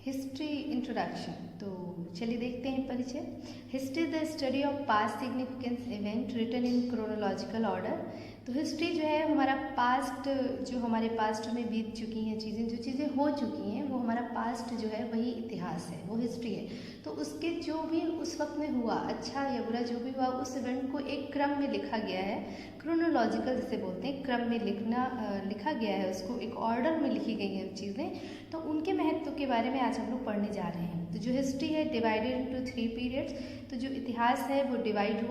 History introduction. तो चलिए देखते हैं परिचय। History the study of past significance event written in chronological order. तो हिस्ट्री जो है हमारा पास्ट, जो हमारे पास्ट में बीत चुकी हैं चीज़ें, जो चीज़ें हो चुकी हैं वो हमारा पास्ट जो है वही इतिहास है, वो हिस्ट्री है। तो उसके जो भी उस वक्त में हुआ, अच्छा या बुरा जो भी हुआ, उस इवेंट को एक क्रम में लिखा गया है। क्रोनोलॉजिकल जिसे बोलते हैं, क्रम में लिखा गया है, उसको एक ऑर्डर में लिखी गई हैं चीज़ें। तो उनके महत्व के बारे में आज हम लोग पढ़ने जा रहे हैं। तो जो हिस्ट्री है डिवाइडेड इनटू 3 पीरियड्स। तो जो इतिहास है वो डिवाइड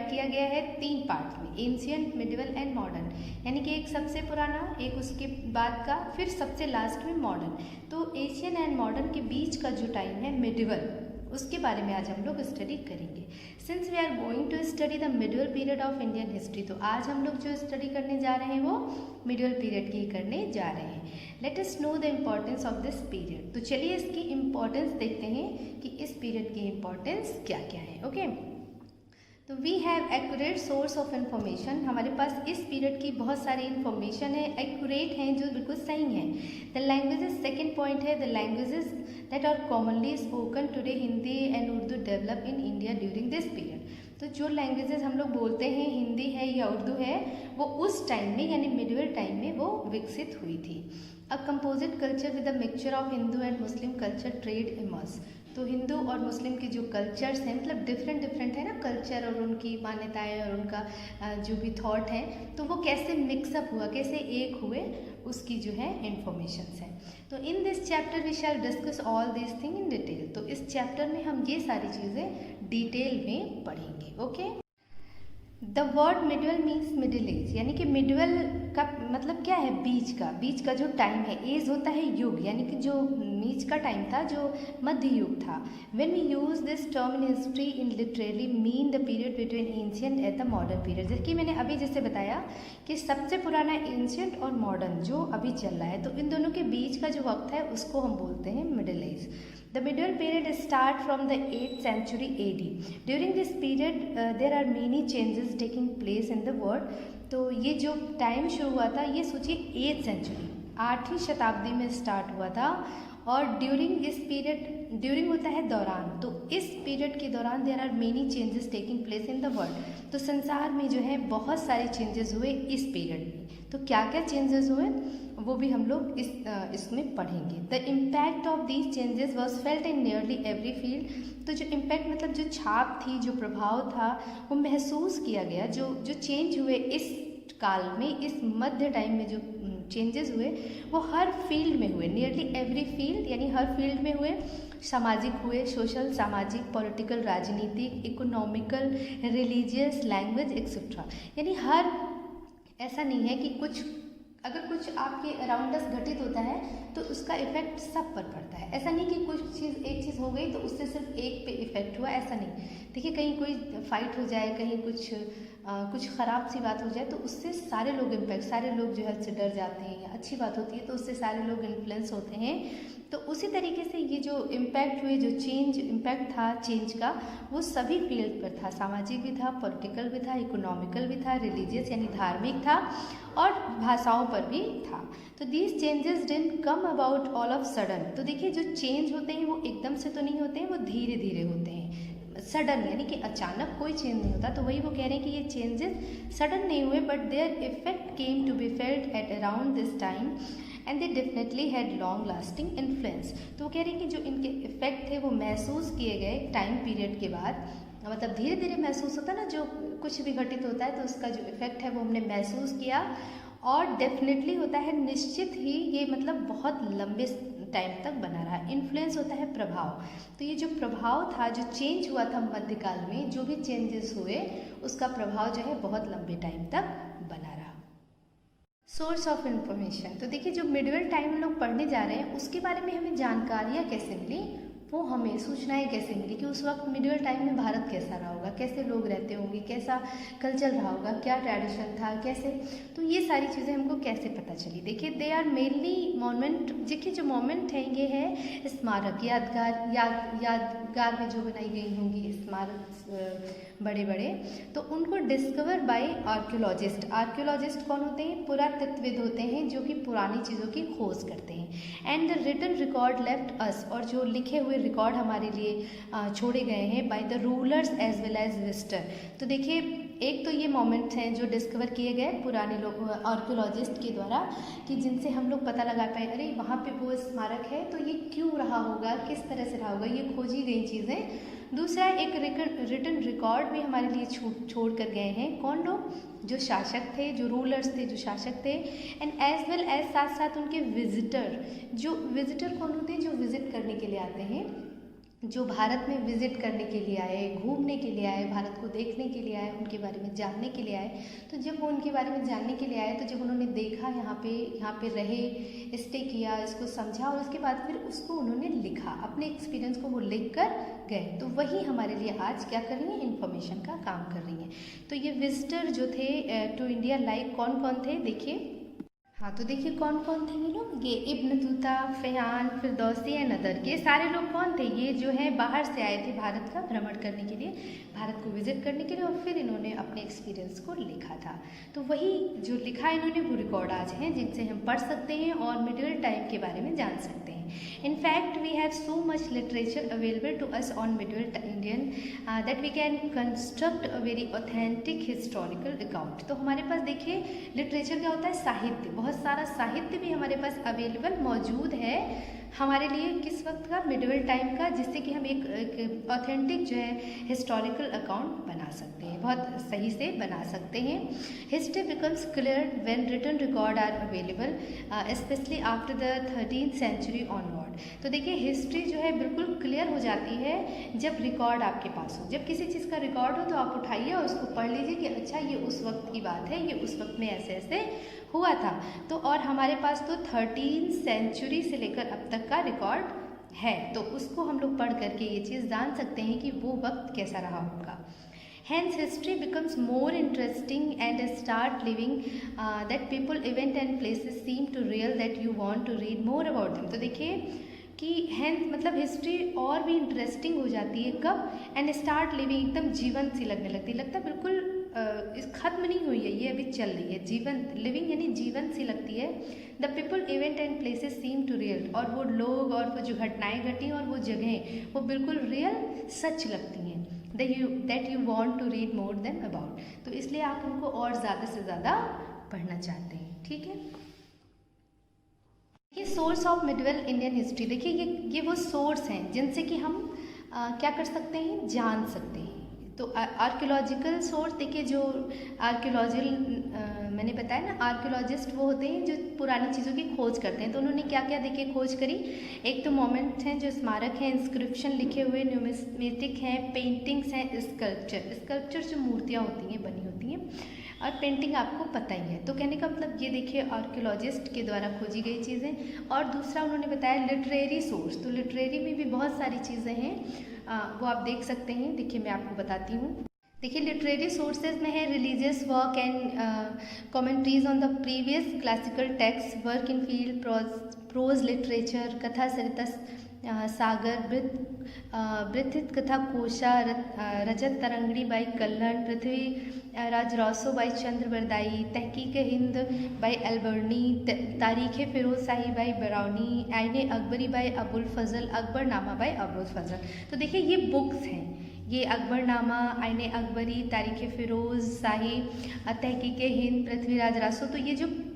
किया गया है 3 पार्ट में, एंशिएंट, मिडिवल एंड मॉडर्न। यानी कि एक सबसे पुराना, एक उसके बाद का, फिर सबसे लास्ट में मॉडर्न। तो एशियन एंड मॉडर्न के बीच का जो टाइम है मिडिवल, उसके बारे में आज हम लोग स्टडी करेंगे। Since we are going to study the medieval period of Indian history, तो आज हम लोग जो स्टडी करने जा रहे हैं वो मिडिवल पीरियड की करने जा रहे हैं। Let us know the importance of this period. तो चलिए इसकी इम्पोर्टेंस देखते हैं कि इस पीरियड की इम्पोर्टेंस क्या क्या है। ओके, तो we have accurate source of information. हमारे पास इस पीरियड की बहुत सारी इन्फॉर्मेशन है, एक्यूरेट हैं, जो बिल्कुल सही हैं। द लैंग्वेजेस, सेकेंड पॉइंट है, the languages that are commonly spoken today, Hindi and Urdu develop in India during this period. तो जो लैंग्वेजेस हम लोग बोलते हैं, हिंदी है या उर्दू है, वो उस टाइम में यानी मिडिवल टाइम में वो विकसित हुई थी। अ composite culture with a mixture of Hindu and Muslim culture trade immerse. तो हिंदू और मुस्लिम के जो कल्चर्स हैं, मतलब डिफरेंट है ना कल्चर, और उनकी मान्यताएं और उनका जो भी थॉट है, तो वो कैसे मिक्सअप हुआ, कैसे एक हुए, उसकी जो है इंफॉर्मेशंस है। तो in this chapter we shall discuss all this thing in detail. तो इस चैप्टर में हम ये सारी चीज़ें डिटेल में पढ़ेंगे। Okay, the word medieval means middle age, यानी कि मिडिवल का मतलब क्या है, बीच का जो टाइम है। एज होता है युग, यानी कि जो बीच का टाइम था, जो मध्य युग था। When we use this term in history in literally mean the period between ancient and the modern period. जैसे मैंने अभी जैसे बताया कि सबसे पुराना एंशिएंट और मॉडर्न जो अभी चल रहा है, तो इन दोनों के बीच का जो वक्त है उसको हम बोलते हैं middle age. The middle period start from the 8th century AD. During this period, there are many changes taking place in the world. तो ये जो टाइम शुरू हुआ था, ये सोचिए 8th सेंचुरी, 8वीं शताब्दी में स्टार्ट हुआ था। और ड्यूरिंग इस पीरियड, ड्यूरिंग होता है दौरान, तो इस पीरियड के दौरान there are many changes taking place in the world. तो संसार में जो है बहुत सारे चेंजेस हुए इस पीरियड में। तो क्या क्या चेंजेस हुए वो भी हम लोग इसमें पढ़ेंगे। The impact of these changes was felt in nearly every field. तो जो इम्पैक्ट मतलब जो छाप थी, जो प्रभाव था, वो महसूस किया गया। जो चेंज हुए इस काल में, इस मध्य टाइम में जो चेंजेस हुए वो हर फील्ड में हुए, नियरली एवरी फील्ड, यानी हर फील्ड में हुए। सामाजिक हुए, सोशल, सामाजिक, पॉलिटिकल, राजनीतिक, इकोनॉमिकल, रिलीजियस, लैंग्वेज एक्सेट्रा। यानी हर, ऐसा नहीं है कि अगर कुछ आपके अराउंड अस घटित होता है तो उसका इफेक्ट सब पर पड़ता है। ऐसा नहीं कि एक चीज़ हो गई तो उससे सिर्फ एक पे इफेक्ट हुआ, ऐसा नहीं। देखिए, कहीं कोई फाइट हो जाए, कहीं कुछ ख़राब सी बात हो जाए तो उससे सारे लोग सारे लोग जो है उससे डर जाते हैं। या अच्छी बात होती है तो उससे सारे लोग इन्फ्लुएंस होते हैं। तो उसी तरीके से ये जो इम्पैक्ट हुए, जो इम्पैक्ट था चेंज का, वो सभी फील्ड पर था। सामाजिक भी था, पॉलिटिकल भी था, इकोनॉमिकल भी था, रिलीजियस यानी धार्मिक था, और भाषाओं पर भी था। तो these changes didn't come about all of sudden. तो देखिए, जो चेंज होते हैं वो एकदम से तो नहीं होते हैं, वो धीरे धीरे होते हैं। सडन यानी कि अचानक कोई चेंज नहीं होता। तो वही वो कह रहे हैं कि ये चेंजेस सडन नहीं हुए, but their effect came to be felt at around this time and they definitely had long lasting influence. तो वो कह रहे हैं कि जो इनके इफेक्ट थे वो महसूस किए गए टाइम पीरियड के बाद। मतलब धीरे धीरे महसूस होता है ना, जो कुछ भी घटित होता है तो उसका जो इफेक्ट है वो हमने महसूस किया। और डेफिनेटली होता है, निश्चित ही, ये मतलब बहुत लंबे टाइम तक बना रहा। इन्फ्लुएंस होता है प्रभाव। तो ये जो प्रभाव था, जो चेंज हुआ था मध्यकाल में, जो भी चेंजेस हुए उसका प्रभाव जो है बहुत लंबे टाइम तक बना रहा। Source of information. तो देखिए, जो मिडिवल टाइम हम लोग पढ़ने जा रहे हैं उसके बारे में हमें जानकारियाँ कैसे मिली वो हमें सूचनाएं कैसे मिली कि उस वक्त मिडिवल टाइम में भारत कैसा रहा होगा, कैसे लोग रहते होंगे, कैसा कल्चर रहा होगा, क्या ट्रेडिशन था, कैसे, तो ये सारी चीज़ें हमको कैसे पता चली। देखिए दे आर मेनली मोमेंट, देखिए जो मोमेंट हैं ये है स्मारक, यादगार में जो बनाई गई होंगी स्मारक बड़े बड़े, तो उनको डिस्कवर बाय आर्कियोलॉजिस्ट। आर्कियोलॉजिस्ट कौन होते हैं? पुरातत्वविद होते हैं जो कि पुरानी चीज़ों की खोज करते हैं। And the written record left us, और जो लिखे हुए रिकॉर्ड हमारे लिए छोड़े गए हैं by the rulers as well as visitor. तो देखिए एक तो ये मोमेंट्स हैं जो डिस्कवर किए गए पुराने लोग आर्कियोलॉजिस्ट के द्वारा, कि जिनसे हम लोग पता लगा पाए अरे वहाँ पे वो स्मारक है तो ये क्यों रहा होगा, किस तरह से रहा होगा, ये खोजी गई चीज़ें। दूसरा एक रिटन रिकॉर्ड भी हमारे लिए छोड़ कर गए हैं कौन लोग? जो शासक थे, जो रूलर्स थे, जो शासक थे। एंड एज वेल एज साथ साथ उनके विजिटर, जो विजिटर कौन होते हैं? जो विजिट करने के लिए आते हैं, जो भारत में विजिट करने के लिए आए, घूमने के लिए आए, भारत को देखने के लिए आए, उनके बारे में जानने के लिए आए। तो जब वो उनके बारे में जानने के लिए आए तो जब उन्होंने देखा यहाँ पे रहे, स्टे किया, इसको समझा और उसके बाद फिर उसको उन्होंने लिखा, अपने एक्सपीरियंस को वो लिख कर गए। तो वही हमारे लिए आज क्या कर रही हैं? इन्फॉर्मेशन का काम कर रही हैं। तो ये विजिटर जो थे टू इंडिया लाइक कौन कौन थे? देखिए हाँ, तो देखिए कौन कौन थे ये लोग? ये इब्न तूता, फ़ियान, फिरदौसी एंड अदर, ये सारे लोग कौन थे? ये जो है बाहर से आए थे भारत का भ्रमण करने के लिए, भारत को विजिट करने के लिए, और फिर इन्होंने अपने एक्सपीरियंस को लिखा था। तो वही जो लिखा इन्होंने वो रिकॉर्ड आज हैं जिनसे हम पढ़ सकते हैं और मिडिवल टाइम के बारे में जान सकते हैं। In fact, we have so much literature available to us on medieval Indian that we can construct a very authentic historical account. तो हमारे पास देखिए लिटरेचर क्या होता है? साहित्य, बहुत सारा साहित्य भी हमारे पास अवेलेबल मौजूद है हमारे लिए किस वक्त का? मिडिवल टाइम का, जिससे कि हम एक ऑथेंटिक जो है हिस्टोरिकल अकाउंट बना सकते हैं, बहुत सही से बना सकते हैं। History becomes clear when written record are available specially after the 13th century onward. तो देखिए हिस्ट्री जो है बिल्कुल क्लियर हो जाती है जब रिकॉर्ड आपके पास हो। जब किसी चीज़ का रिकॉर्ड हो तो आप उठाइए और उसको पढ़ लीजिए कि अच्छा ये उस वक्त की बात है, ये उस वक्त में ऐसे ऐसे हुआ था। तो और हमारे पास तो 13th century से लेकर अब तक का रिकॉर्ड है, तो उसको हम लोग पढ़ करके ये चीज़ जान सकते हैं कि वो वक्त कैसा रहा होगा। Hence history becomes more interesting and start living that people, event and places seem to real that you want to read more about them। तो देखिए कि हैंस मतलब हिस्ट्री और भी इंटरेस्टिंग हो जाती है कब? एंड स्टार्ट लिविंग, एकदम जीवन सी लगने लगती है, लगता है बिल्कुल इस खत्म नहीं हुई है, ये अभी चल रही है। जीवन, लिविंग यानी जीवन सी लगती है। The people, event and places seem to real, और वो लोग और वो जो घटनाएं घटी और वो जगहें वो बिल्कुल रियल, सच लगती हैं। That you want to read more than about, तो इसलिए आप उनको और ज़्यादा से ज़्यादा पढ़ना चाहते हैं। ठीक है, ये source of medieval Indian history, देखिए ये वो सोर्स हैं जिनसे कि हम क्या कर सकते हैं? जान सकते हैं। तो आर्कियोलॉजिकल सोर्स देखिए, जो आर्कियोलॉजिकल मैंने बताया ना, आर्कियोलॉजिस्ट वो होते हैं जो पुरानी चीज़ों की खोज करते हैं। तो उन्होंने क्या क्या देखिए खोज करी? एक तो मोमेंट्स हैं, जो स्मारक हैं, इंस्क्रिप्शन लिखे हुए, न्यूमिस्टिक हैं, पेंटिंग्स हैं, स्कल्पचर जो मूर्तियाँ होती हैं, बनी होती हैं, और पेंटिंग आपको पता ही है। तो कहने का मतलब ये देखिए आर्कियोलॉजिस्ट के द्वारा खोजी गई चीज़ें। और दूसरा उन्होंने बताया लिटरेरी सोर्स, तो लिटरेरी में भी बहुत सारी चीज़ें हैं, वो आप देख सकते हैं। देखिए मैं आपको बताती हूँ। देखिए लिटरेरी सोर्सेज में है religious work and commentaries on the previous classical text, work in field, prose literature, Katha Sarit Sagar, Brihat Katha Kosha, Rajatarangini by Kalhana, Prithvi Raj Raso by Chand Bardai, Tahqiq Hind by अल्बर्नी, तारीख़ फिरोज शाही by Barani, Aine Akbari by Abul Fazl, Akbarnama by Abul Fazl. तो देखिए ये बुक्स हैं, ये अकबरनामा, आईने अकबरी, तारीख़ फिरोज शाही, तहकीक हिंद, पृथ्वीराज रासो, तो ये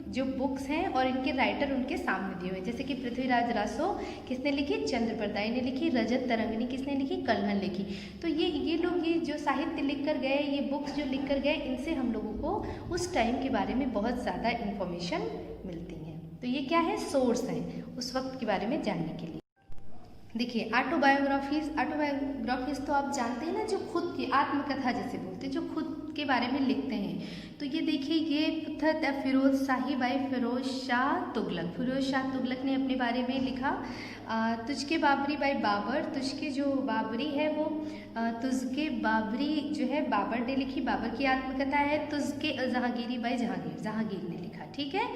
जो बुक्स हैं और इनके राइटर उनके सामने दिए हुए हैं। जैसे कि पृथ्वीराज रासो किसने लिखी? चंद्र बरदाई ने लिखी। रजत तरंगिणी किसने लिखी? कल्हण लिखी। तो ये लोग ये जो साहित्य लिख कर गए, ये बुक्स जो लिख कर गए, इनसे हम लोगों को उस टाइम के बारे में बहुत ज़्यादा इन्फॉर्मेशन मिलती है। तो ये क्या है? सोर्स हैं उस वक्त के बारे में जानने के लिए। देखिए ऑटोबायोग्राफीज़ तो आप जानते हैं ना, जो खुद की आत्मकथा जैसे बोलते हैं, जो खुद के बारे में लिखते हैं। तो ये देखिए, ये था फिरोज शाही बाई फिरोज शाह तुगलक। फिरोज शाह तुगलक ने अपने बारे में लिखा। तुझके बाबरी बाई बाबर, तुझके जो बाबरी है वो तुझके बाबरी जो है बाबर ने लिखी, बाबर की आत्मकथा है। तुझके जहांगीरी बाई जहांगीर, जहांगीर ने लिखा। ठीक है,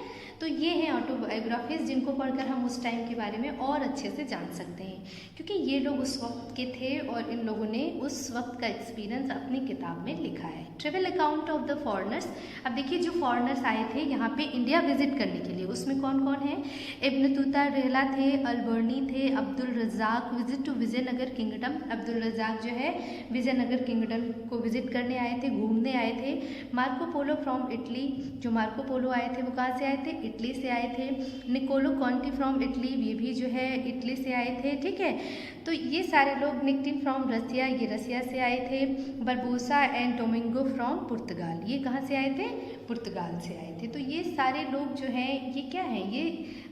तो ये हैं ऑटोबायोग्राफीज जिनको पढ़कर हम उस टाइम के बारे में और अच्छे से जान सकते हैं, क्योंकि ये लोग उस वक्त के थे और इन लोगों ने उस वक्त का एक्सपीरियंस अपनी किताब में लिखा है। Travel account of the foreigners. अब देखिए, जो फॉरेनर्स आए थे यहाँ पे इंडिया विजिट करने के लिए, उसमें कौन कौन है? इब्न बतूता रहला थे, अलबर्नी थे, Abdul Razzaq visit to Vijayanagara kingdom. Abdul Razzaq जो है विजयनगर किंगडम को विजिट करने आए थे, घूमने आए थे। मार्को पोलो फ्रॉम इटली, जो मार्को पोलो आए थे वो कहाँ से आए थे? इटली से आए थे। निकोलो कॉन्टी फ्रॉम इटली, ये भी जो है इटली से आए थे। ठीक है, तो ये सारे लोग। निक्टिन फ्रॉम रसिया, ये रसिया से आए थे। बरबोसा एंड डोमिंगो फ्रॉम पुर्तगाल, ये कहाँ से आए थे? पुर्तगाल से आए थे। तो ये सारे लोग जो हैं ये क्या हैं? ये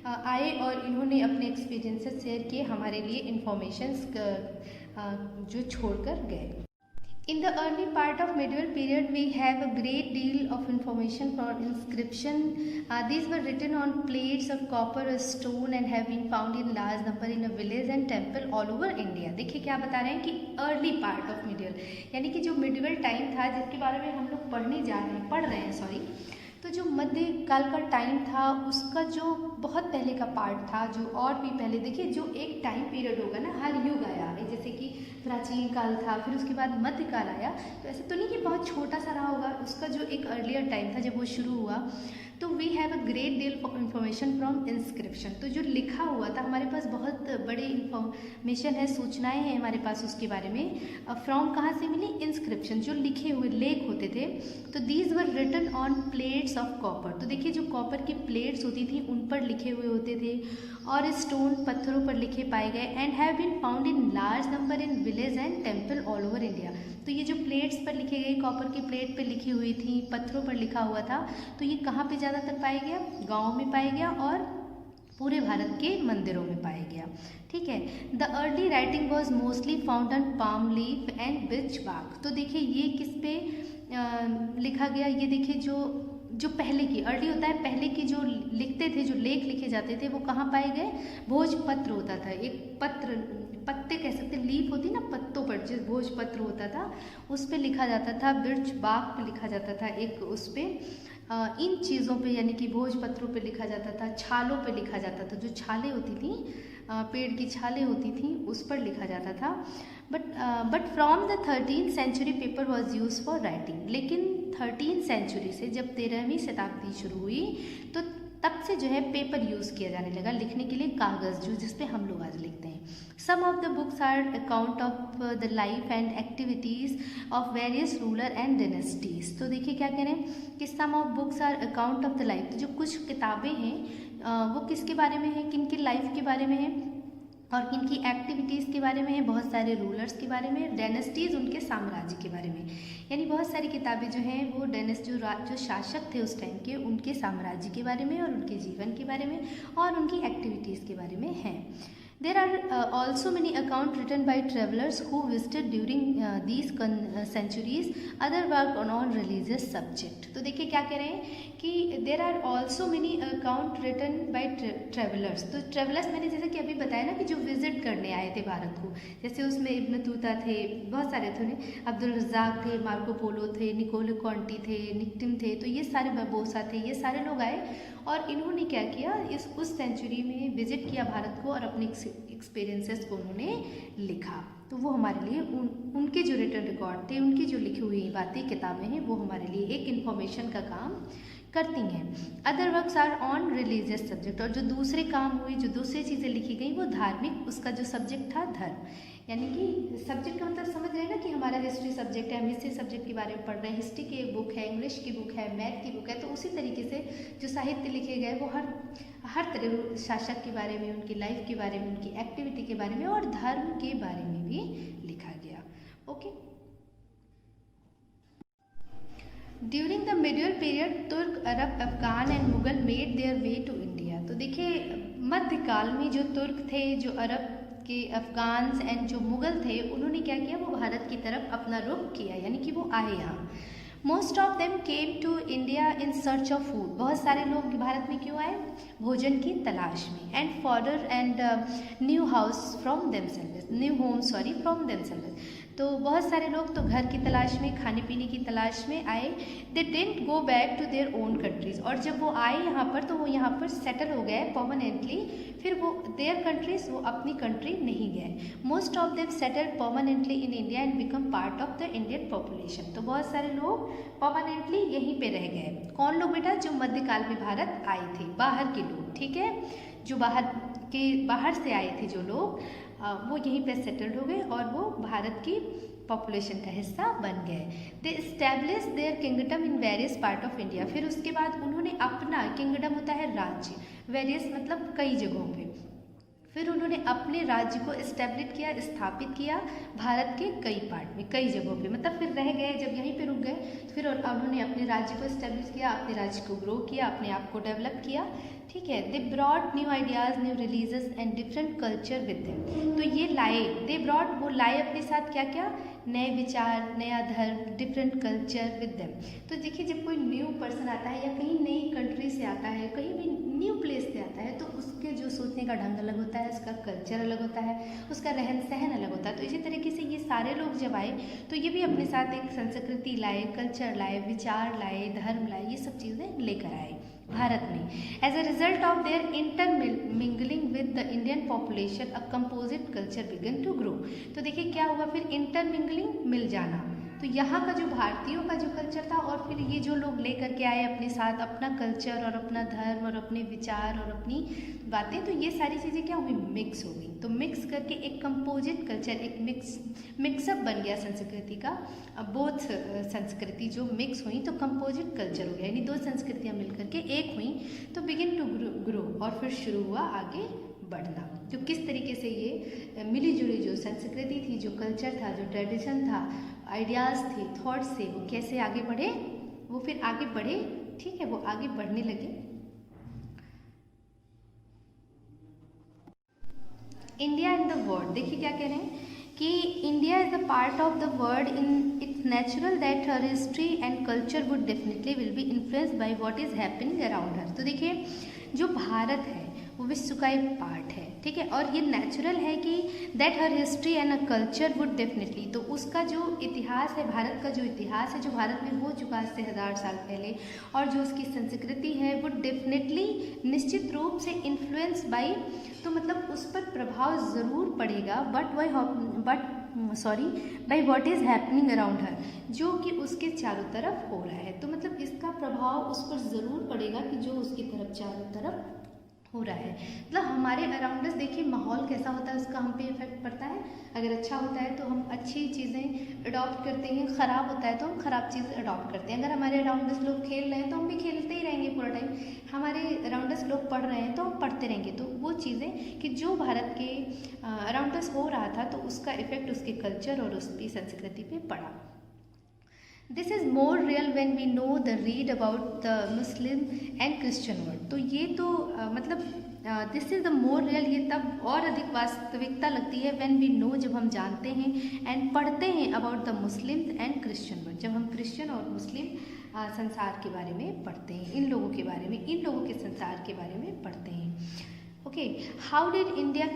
आए और इन्होंने अपने एक्सपीरियंसेस शेयर किए, हमारे लिए इंफॉर्मेशंस जो छोड़कर गए। In the early part of medieval period, we have a great deal of information from inscription. These were written on plates of copper or stone and have been found in large number in a village and temple all over India. देखिए क्या बता रहे हैं कि early part of medieval, यानी कि जो medieval time था जिसके बारे में हम लोग पढ़ रहे हैं सॉरी, तो जो मध्यकाल का टाइम था उसका जो बहुत पहले का पार्ट था, जो और भी पहले, देखिए जो एक टाइम पीरियड होगा ना, हर युग आया है, जैसे कि प्राचीन काल था, फिर उसके बाद मध्यकाल आया, तो ऐसे तो नहीं कि बहुत छोटा सा रहा होगा, उसका जो एक अर्लियर टाइम था जब वो शुरू हुआ। तो we have a great deal of information from inscription, तो जो लिखा हुआ था हमारे पास बहुत बड़ी इंफॉर्मेशन है, सूचनाएं हैं हमारे पास उसके बारे में। फ्रॉम कहाँ से मिली? इंस्क्रिप्शन, जो लिखे हुए लेख होते थे। तो these were written on plates of copper, तो देखिए जो कॉपर की प्लेट्स होती थी उन पर लिखे हुए होते थे, और स्टोन पत्थरों पर लिखे पाए गए। And have been found in large number in village and temple all over India. तो ये जो प्लेट्स पर लिखे गए, कॉपर की प्लेट पर लिखी हुई थी, पत्थरों पर लिखा हुआ था, तो ये कहाँ पे ज़्यादातर पाया गया? गाँव में पाया गया और पूरे भारत के मंदिरों में पाया गया। ठीक है, the early writing was mostly found on palm leaf and birch bark. तो देखिए ये किस पे लिखा गया? ये देखिए जो पहले की, अर्ली होता है पहले की, जो लिखते थे, जो लेख लिखे जाते थे वो कहाँ पाए गए? भोजपत्र होता था, एक पत्ते कह सकते, लीफ होती ना पत्तों पर, जो भोजपत्र होता था उस पे लिखा जाता था, बिर्च बाग पे लिखा जाता था, एक उस पे इन चीज़ों पे यानी कि भोजपत्रों पे लिखा जाता था, छालों पे लिखा जाता था, जो छालें होती थी, पेड़ की छालें होती थी उस पर लिखा जाता था। But from the 13th century paper was use for writing, लेकिन 13th सेंचुरी से जब 13वीं शताब्दी शुरू हुई तो तब से जो है पेपर यूज़ किया जाने लगा लिखने के लिए, कागज़ जो जिस पे हम लोग आज लिखते हैं। Some of the books are account of the life and activities of various ruler and dynasties. तो देखिए क्या कह रहे हैं कि some of books are account of the life, तो जो कुछ किताबें हैं वो किसके बारे में है? किन की लाइफ के बारे में है और किन की एक्टिविटीज़ के बारे में है? बहुत सारे रूलर्स के बारे में, डायनेस्टीज़ उनके साम्राज्य के बारे में, यानी बहुत सारी किताबें जो हैं वो जो शासक थे उस टाइम के, उनके साम्राज्य के बारे में और उनके जीवन के बारे में और उनकी एक्टिविटीज़ के बारे में हैं। There are also many accounts written by travelers who visited during these centuries. Other work on religious subject. तो देखिए क्या कह रहे हैं कि there are also many accounts written by travelers. तो travelers मैंने जैसे कि अभी बताया ना कि जो विजिट करने आए थे भारत को, जैसे उसमें इब्न बतूता थे, बहुत सारे थे, अब्दुल रज़ाक थे, मार्को पोलो थे, निकोलो कॉन्टी थे, निक्टिम थे, तो ये सारे बरबोसा थे, ये सारे लोग आए और इन्होंने क्या किया, उस सेंचुरी में विजिट किया भारत को और अपने एक्सपीरियंसेस को उन्होंने लिखा। तो वो हमारे लिए उनके जो रिटन रिकॉर्ड थे, उनकी जो लिखी हुई बातें किताबें हैं वो हमारे लिए एक इन्फॉर्मेशन का काम करती हैं। Other works are on religious subject, और जो दूसरे काम हुए, जो दूसरी चीज़ें लिखी गई वो धार्मिक, उसका जो सब्जेक्ट था धर्म, यानी कि सब्जेक्ट का मतलब समझ रहे हैं ना कि हमारा हिस्ट्री सब्जेक्ट है, हम हिस्ट्री सब्जेक्ट के बारे में पढ़ रहे हैं, हिस्ट्री की एक बुक है, इंग्लिश की बुक है, मैथ की बुक है, तो उसी तरीके से जो साहित्य लिखे गए वो हर तरह शासक के बारे में, उनकी लाइफ के बारे में, उनकी एक्टिविटी के बारे में और धर्म के बारे में भी लिखा गया। Okay, during the medieval period Turk, Arab, Afghan and Mughal made their way to India. तो देखिए मध्यकाल में जो तुर्क थे, जो अरब के, अफगान एंड जो मुगल थे, उन्होंने क्या किया, वो भारत की तरफ अपना रुख किया, यानी कि वो आए यहाँ। Most of them came to India in search of food. बहुत सारे लोग भारत में क्यों आए? भोजन की तलाश में। And fodder and new house from themselves, new home sorry from themselves. तो बहुत सारे लोग तो घर की तलाश में, खाने पीने की तलाश में आए। They didn't go back to their own countries. और जब वो आए यहाँ पर तो वो यहाँ पर सेटल हो गए परमानेंटली। फिर वो देयर कंट्रीज, वो अपनी कंट्री नहीं गए। Most of them settled permanently in India and become part of the Indian population. तो बहुत सारे लोग परमानेंटली यहीं पे रह गए। कौन लोग बेटा? जो मध्यकाल में भारत आए थे, बाहर के लोग, ठीक है, जो बाहर से आए थे जो लोग, वो यहीं पे सेटल्ड हो गए और वो भारत की पॉपुलेशन का हिस्सा बन गए। दे establish there kingdom in various part of India. फिर उसके बाद उन्होंने अपना, किंगडम होता है राज्य, वेरियस मतलब कई जगहों पे, फिर उन्होंने अपने राज्य को इस्टेब्लिश किया, स्थापित किया भारत के कई पार्ट में, कई जगहों पे। मतलब फिर रह गए, जब यहीं पे रुक गए तो फिर उन्होंने अपने राज्य को इस्टेब्लिश किया, अपने राज्य को ग्रो किया, अपने आप को डेवलप किया, ठीक है। They brought new ideas, new religious and different culture with them. तो ये लाए, दे ब्रॉड, वो लाए अपने साथ क्या क्या? नए विचार, नया धर्म, डिफरेंट कल्चर विद देम। तो देखिए, जब कोई न्यू पर्सन आता है या कहीं नई कंट्री से आता है, कहीं भी न्यू प्लेस से आता है, तो उसके जो सोचने का ढंग अलग होता है, उसका कल्चर अलग होता है, उसका रहन सहन अलग होता है। तो इसी तरीके से ये सारे लोग जब आए तो ये भी अपने साथ एक संस्कृति लाए, कल्चर लाए, विचार लाए, धर्म लाए, ये सब चीज़ें लेकर आए भारत में। As a result of their intermingling with the Indian population a composite culture began to grow. तो देखिए क्या हुआ फिर? इंटरमिंगलिंग, मिल जाना। तो यहाँ का जो भारतीयों का जो कल्चर था और फिर ये जो लोग लेकर के आए अपने साथ अपना कल्चर और अपना धर्म और अपने विचार और अपनी बातें, तो ये सारी चीज़ें क्या हुई? मिक्स हो गई। तो मिक्स करके एक कंपोजिट कल्चर, एक मिक्सअप बन गया संस्कृति का। बोथ संस्कृति जो मिक्स हुई तो कंपोजिट कल्चर हो गया, यानी दो संस्कृतियाँ मिलकर के एक हुई तो बिगिन टू ग्रो, और फिर शुरू हुआ आगे बढ़ना। तो किस तरीके से ये मिली जुली जो संस्कृति थी, जो कल्चर था, जो ट्रेडिशन था, आइडियाज़ थे, थॉट्स थे, वो कैसे आगे बढ़े? वो फिर आगे बढ़े, ठीक है, वो आगे बढ़ने लगे। इंडिया इन द वर्ल्ड, देखिए क्या कह रहे हैं कि India is a part of the world in its natural that her history and culture would definitely will be influenced by what is happening around her. तो देखिए, जो भारत है वो विश्व का एक पार्ट है, ठीक है, और ये नेचुरल है कि that her history and a culture would definitely, तो उसका जो इतिहास है, भारत का जो इतिहास है, जो भारत में हो चुका है 1000 साल पहले, और जो उसकी संस्कृति है, वुड डेफिनेटली, निश्चित रूप से इन्फ्लुएंस बाई, तो मतलब उस पर प्रभाव ज़रूर पड़ेगा, by what is happening around her, जो कि उसके चारों तरफ हो रहा है। तो मतलब इसका प्रभाव उस पर ज़रूर पड़ेगा कि जो उसकी तरफ चारों तरफ हो रहा है। मतलब हमारे अराउंड अस देखिए माहौल कैसा होता है, उसका हम पे इफेक्ट पड़ता है। अगर अच्छा होता है तो हम अच्छी चीज़ें अडॉप्ट करते हैं, ख़राब होता है तो हम ख़राब चीज़ें अडॉप्ट करते हैं। अगर हमारे अराउंड अस लोग खेल रहे हैं तो हम भी खेलते ही रहेंगे पूरा टाइम, हमारे अराउंड अस लोग पढ़ रहे हैं तो हम पढ़ते रहेंगे। तो वो चीज़ें कि जो भारत के अराउंड अस हो रहा था, तो उसका इफेक्ट उसके कल्चर और उसकी संस्कृति पे पड़ा। This is more real when we know the read about the Muslim and Christian world. तो ये तो मतलब this is the more real, ये तब और अधिक वास्तविकता लगती है व्हेन वी नो, जब हम जानते हैं एंड पढ़ते हैं about the Muslim and Christian world, जब हम क्रिश्चियन और मुस्लिम संसार के बारे में पढ़ते हैं, इन लोगों के बारे में, इन लोगों के संसार के बारे में पढ़ते हैं। Okay, how did India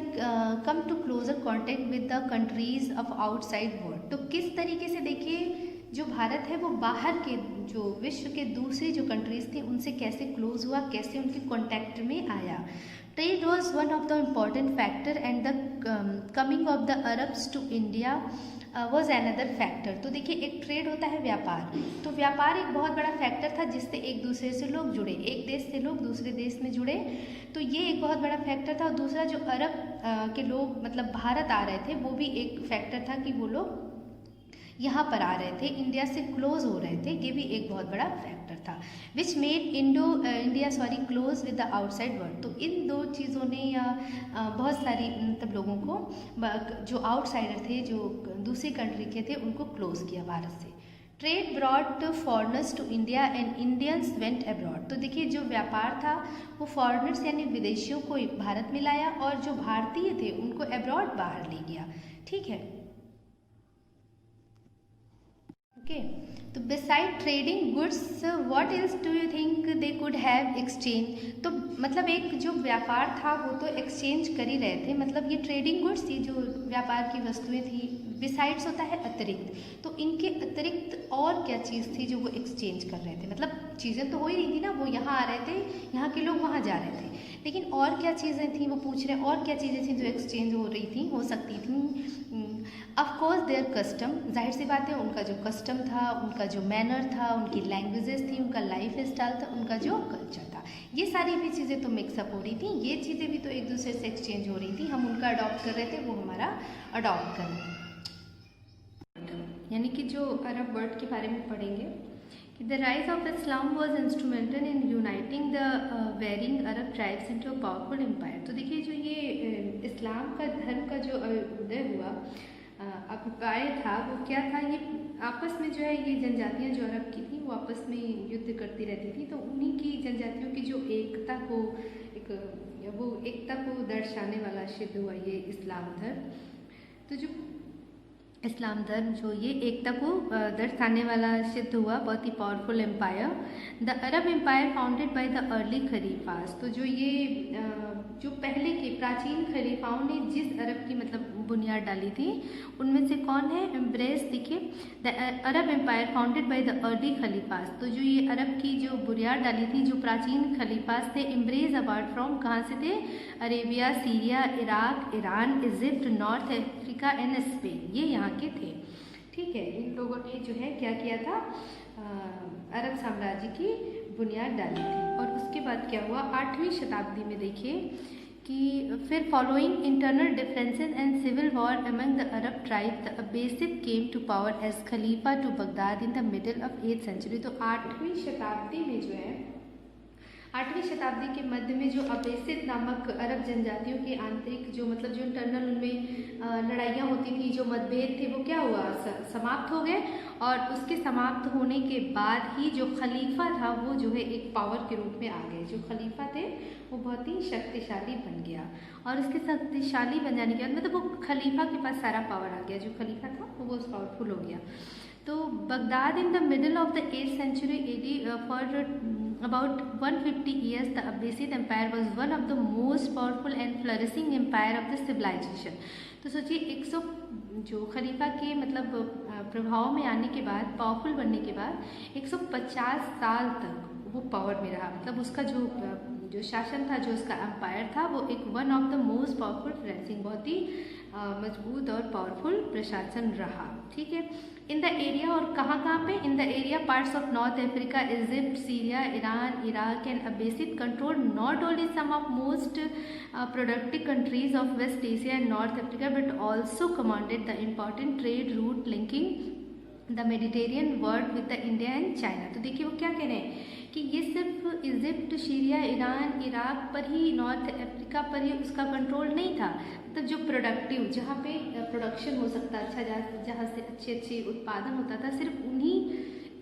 come to closer contact with the countries of outside world. तो किस तरीके से देखिए जो भारत है वो बाहर के, जो विश्व के दूसरे जो कंट्रीज़ थे उनसे कैसे क्लोज हुआ, कैसे उनके कॉन्टैक्ट में आया। Trade was one of the important factor and the coming of the Arabs to India was another factor. तो देखिए, एक ट्रेड होता है व्यापार, तो व्यापार एक बहुत बड़ा फैक्टर था जिससे एक दूसरे से लोग जुड़े, एक देश से लोग दूसरे देश में जुड़े, तो ये एक बहुत बड़ा फैक्टर था। और दूसरा जो अरब के लोग मतलब भारत आ रहे थे, वो भी एक फैक्टर था कि वो लोग यहाँ पर आ रहे थे, इंडिया से क्लोज हो रहे थे, ये भी एक बहुत बड़ा फैक्टर था। Which made India close with the outside world. तो इन दो चीज़ों ने या बहुत सारी मतलब लोगों को जो आउटसाइडर थे, जो दूसरी कंट्री के थे, उनको क्लोज किया भारत से। Trade brought foreigners to India and Indians went abroad. तो देखिए, जो व्यापार था वो फॉरनर्स यानी विदेशियों को भारत में लाया, और जो भारतीय थे उनको अब्रॉड बाहर ले गया, ठीक है। ओके, तो beside trading goods what else do you think they could have exchange. तो मतलब एक जो व्यापार था वो तो एक्सचेंज कर ही रहे थे, मतलब ये ट्रेडिंग गुड्स, ये जो व्यापार की वस्तुएं थी, बिसाइड्स होता है अतिरिक्त, तो इनके अतिरिक्त और क्या चीज़ थी जो वो एक्सचेंज कर रहे थे। मतलब चीज़ें तो हो ही रही थी ना, वो यहाँ आ रहे थे, यहाँ के लोग वहाँ जा रहे थे, लेकिन और क्या चीज़ें थी वो पूछ रहे हैं, और क्या चीज़ें थी जो एक्सचेंज हो रही थी, हो सकती थी। ऑफकोर्स देयर कस्टम, जाहिर सी बात है उनका जो कस्टम था, उनका जो मैनर था, उनकी लैंग्वेजेस थी, उनका लाइफ स्टाइल था, उनका जो कल्चर था, ये सारी भी चीज़ें तो मिक्सअप हो रही थी, ये चीज़ें भी तो एक दूसरे से एक्सचेंज हो रही थी, हम उनका अडॉप्ट कर रहे थे, वो हमारा अडॉप्ट कर रहे थे। यानी कि जो अरब वर्ल्ड के बारे में पढ़ेंगे कि the rise of Islam was instrumental in uniting the warring Arab tribes into a powerful empire. तो देखिए जो ये इस्लाम का धर्म का जो उदय हुआ अभिप्राय था वो क्या था, ये आपस में जो है ये जनजातियाँ जो अरब की थी वो आपस में युद्ध करती रहती थी, तो उन्हीं की जनजातियों की जो एकता को वो एकता को दर्शाने वाला सिद्ध हुआ ये इस्लाम धर्म। तो जो इस्लाम धर्म जो ये एकता को दर्शाने वाला सिद्ध हुआ, बहुत ही powerful empire, the Arab empire founded by the early khalifas. तो जो ये जो पहले के प्राचीन खलीफाओं ने जिस अरब की मतलब बुनियाद डाली थी उनमें से कौन है, एम्ब्रेस, देखिए the Arab empire founded by the early khalifas. तो जो ये अरब की जो बुनियाद डाली थी जो प्राचीन खलीफास थे, एम्ब्रेस अपार्ट फ्रॉम कहाँ से थे, Arabia, Syria, Iraq, Iran, Egypt, north Africa and Spain, ये यहाँ के थे। ठीक है, इन लोगों ने जो है क्या किया था, अरब साम्राज्य की बुनियाद डाली थी। और उसके बाद क्या हुआ, 8वीं शताब्दी में देखिए कि फिर following internal differences and civil war among the Arab tribe the Abbasid came to power as खलीफा to Baghdad in the middle of 8th century. तो 8वीं शताब्दी में जो है 8वीं शताब्दी के मध्य में जो अब्बासिद नामक अरब जनजातियों के आंतरिक जो मतलब जो इंटरनल उनमें लड़ाइयाँ होती थी, जो मतभेद थे वो क्या हुआ, समाप्त हो गए। और उसके समाप्त होने के बाद ही जो खलीफा था वो जो है एक पावर के रूप में आ गए। जो खलीफा थे वो बहुत ही शक्तिशाली बन गया, और उसके शक्तिशाली बन जाने के बाद मतलब वो खलीफा के पास सारा पावर आ गया, जो खलीफा था वो बहुत पावरफुल हो गया। तो Baghdad in the middle of the 8th century AD for about 150 years the Abbasid Empire was one of the most powerful and flourishing empire of the civilization। तो सोचिए 100 जो खलीफा के मतलब प्रभाव में आने के बाद, पावरफुल बनने के बाद 150 साल तक वो पावर में रहा। मतलब उसका जो शासन था, जो उसका एम्पायर था, वो एक one of the most powerful flourishing, बहुत ही मजबूत और पावरफुल प्रशासन रहा। ठीक है, इन द एरिया, और कहाँ पे, in the area parts of North Africa, Egypt, Syria, Iran, Iraq and Abbasid control not only some of most productive countries of West Asia and North Africa but also commanded the important trade route linking the Mediterranean world with the India and China. तो देखिए वो क्या कह रहे हैं कि ये सिर्फ इजिप्ट, सीरिया, ईरान, इराक पर ही, नॉर्थ अफ्रीका पर ही उसका कंट्रोल नहीं था। मतलब जो प्रोडक्टिव, जहाँ पे प्रोडक्शन हो सकता अच्छा, जहाँ से अच्छे उत्पादन होता था, सिर्फ उन्हीं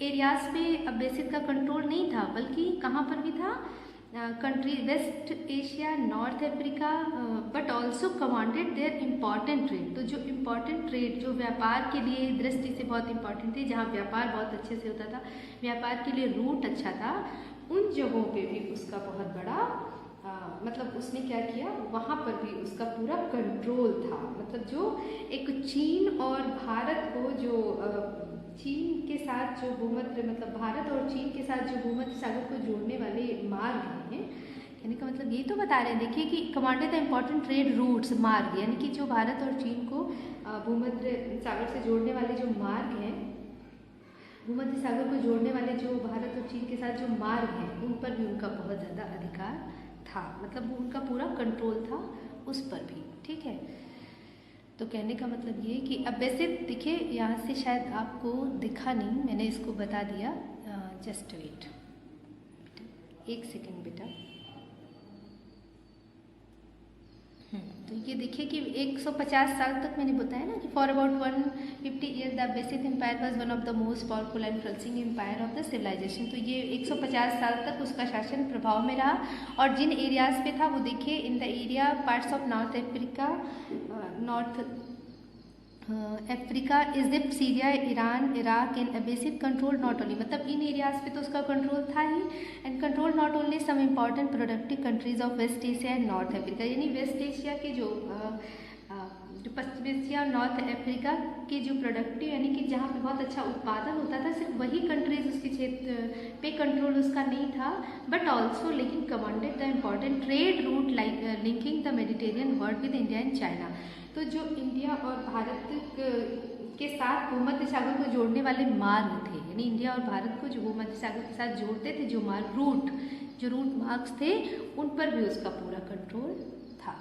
एरियाज पे अब्बासिद का कंट्रोल नहीं था, बल्कि कहाँ पर भी था, country West Asia, North Africa, but also commanded their important trade. तो जो इम्पॉर्टेंट ट्रेड, जो व्यापार के लिए दृष्टि से बहुत इम्पॉर्टेंट थे, जहाँ व्यापार बहुत अच्छे से होता था, व्यापार के लिए रूट अच्छा था, उन जगहों पे भी उसका बहुत बड़ा मतलब उसने क्या किया, वहाँ पर भी उसका पूरा कंट्रोल था। मतलब जो एक चीन और भारत को जो चीन के साथ जो भूमध्य, मतलब भारत और चीन के साथ जो भूमध्य सागर को जोड़ने वाले मार्ग हैं, कहने का मतलब ये तो बता रहे हैं, देखिए कि commanded the important trade routes, मार्ग, यानी कि जो भारत और चीन को भूमध्य सागर से जोड़ने वाले जो मार्ग हैं, भूमध्य सागर को जोड़ने वाले जो भारत और चीन के साथ जो मार्ग हैं, उन पर भी उनका बहुत ज़्यादा अधिकार था। मतलब उनका पूरा कंट्रोल था उस पर भी। ठीक है, तो कहने का मतलब ये कि अब्बासिद, देखिए यहाँ से शायद आपको दिखा नहीं, मैंने इसको बता दिया, जस्ट वेट, एक सेकेंड बेटा। तो ये देखिए कि 150 साल तक मैंने बताया ना कि for about 150 year the Abbasid empire was one of the most powerful and flourishing empire of the civilisation. तो ये 150 साल तक उसका शासन प्रभाव में रहा, और जिन एरियाज पे था वो देखिए, in the area parts of North Africa, North Africa, Egypt, Syria, Iran, Iraq and Abbasid control not only, मतलब इन एरियाज पे तो उसका कंट्रोल था ही, and control not only some important productive countries of West Asia and North Africa, यानी West Asia के जो पश्चिम एशिया और नॉर्थ अफ्रीका के जो प्रोडक्टिव यानी कि जहाँ पे बहुत अच्छा उत्पादन होता था, सिर्फ वही कंट्रीज उसके क्षेत्र पे कंट्रोल उसका नहीं था, बट ऑल्सो लेकिन commanded the important trade route linking the Mediterranean world with India and China. तो जो इंडिया और भारत के साथ भूमध्य सागर को जोड़ने वाले मार्ग थे, यानी इंडिया और भारत को जो भूमध्य सागर के साथ जोड़ते थे, जो मार्ग जो रूट मार्क्स थे, उन पर भी उसका पूरा कंट्रोल था।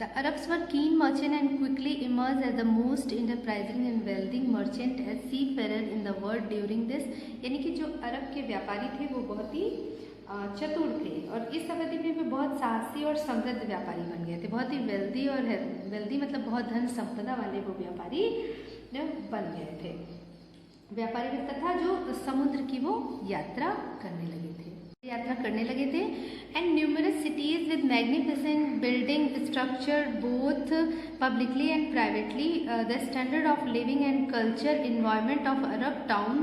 The Arabs were keen merchant and quickly emerged as the most enterprising and wealthy merchant as seafarer in the world during this, यानी कि जो अरब के व्यापारी थे वो बहुत ही चतुर थे और इस अवधि में भी बहुत साहसी और समृद्ध व्यापारी बन गए थे, बहुत ही वेल्दी और वेल्दी मतलब बहुत धन संपदा वाले वो व्यापारी बन गए थे, व्यापारी तथा जो समुद्र की वो यात्रा करने लगे थे and numerous cities with magnificent building structure both publicly and privately, the standard of living and culture environment of Arab town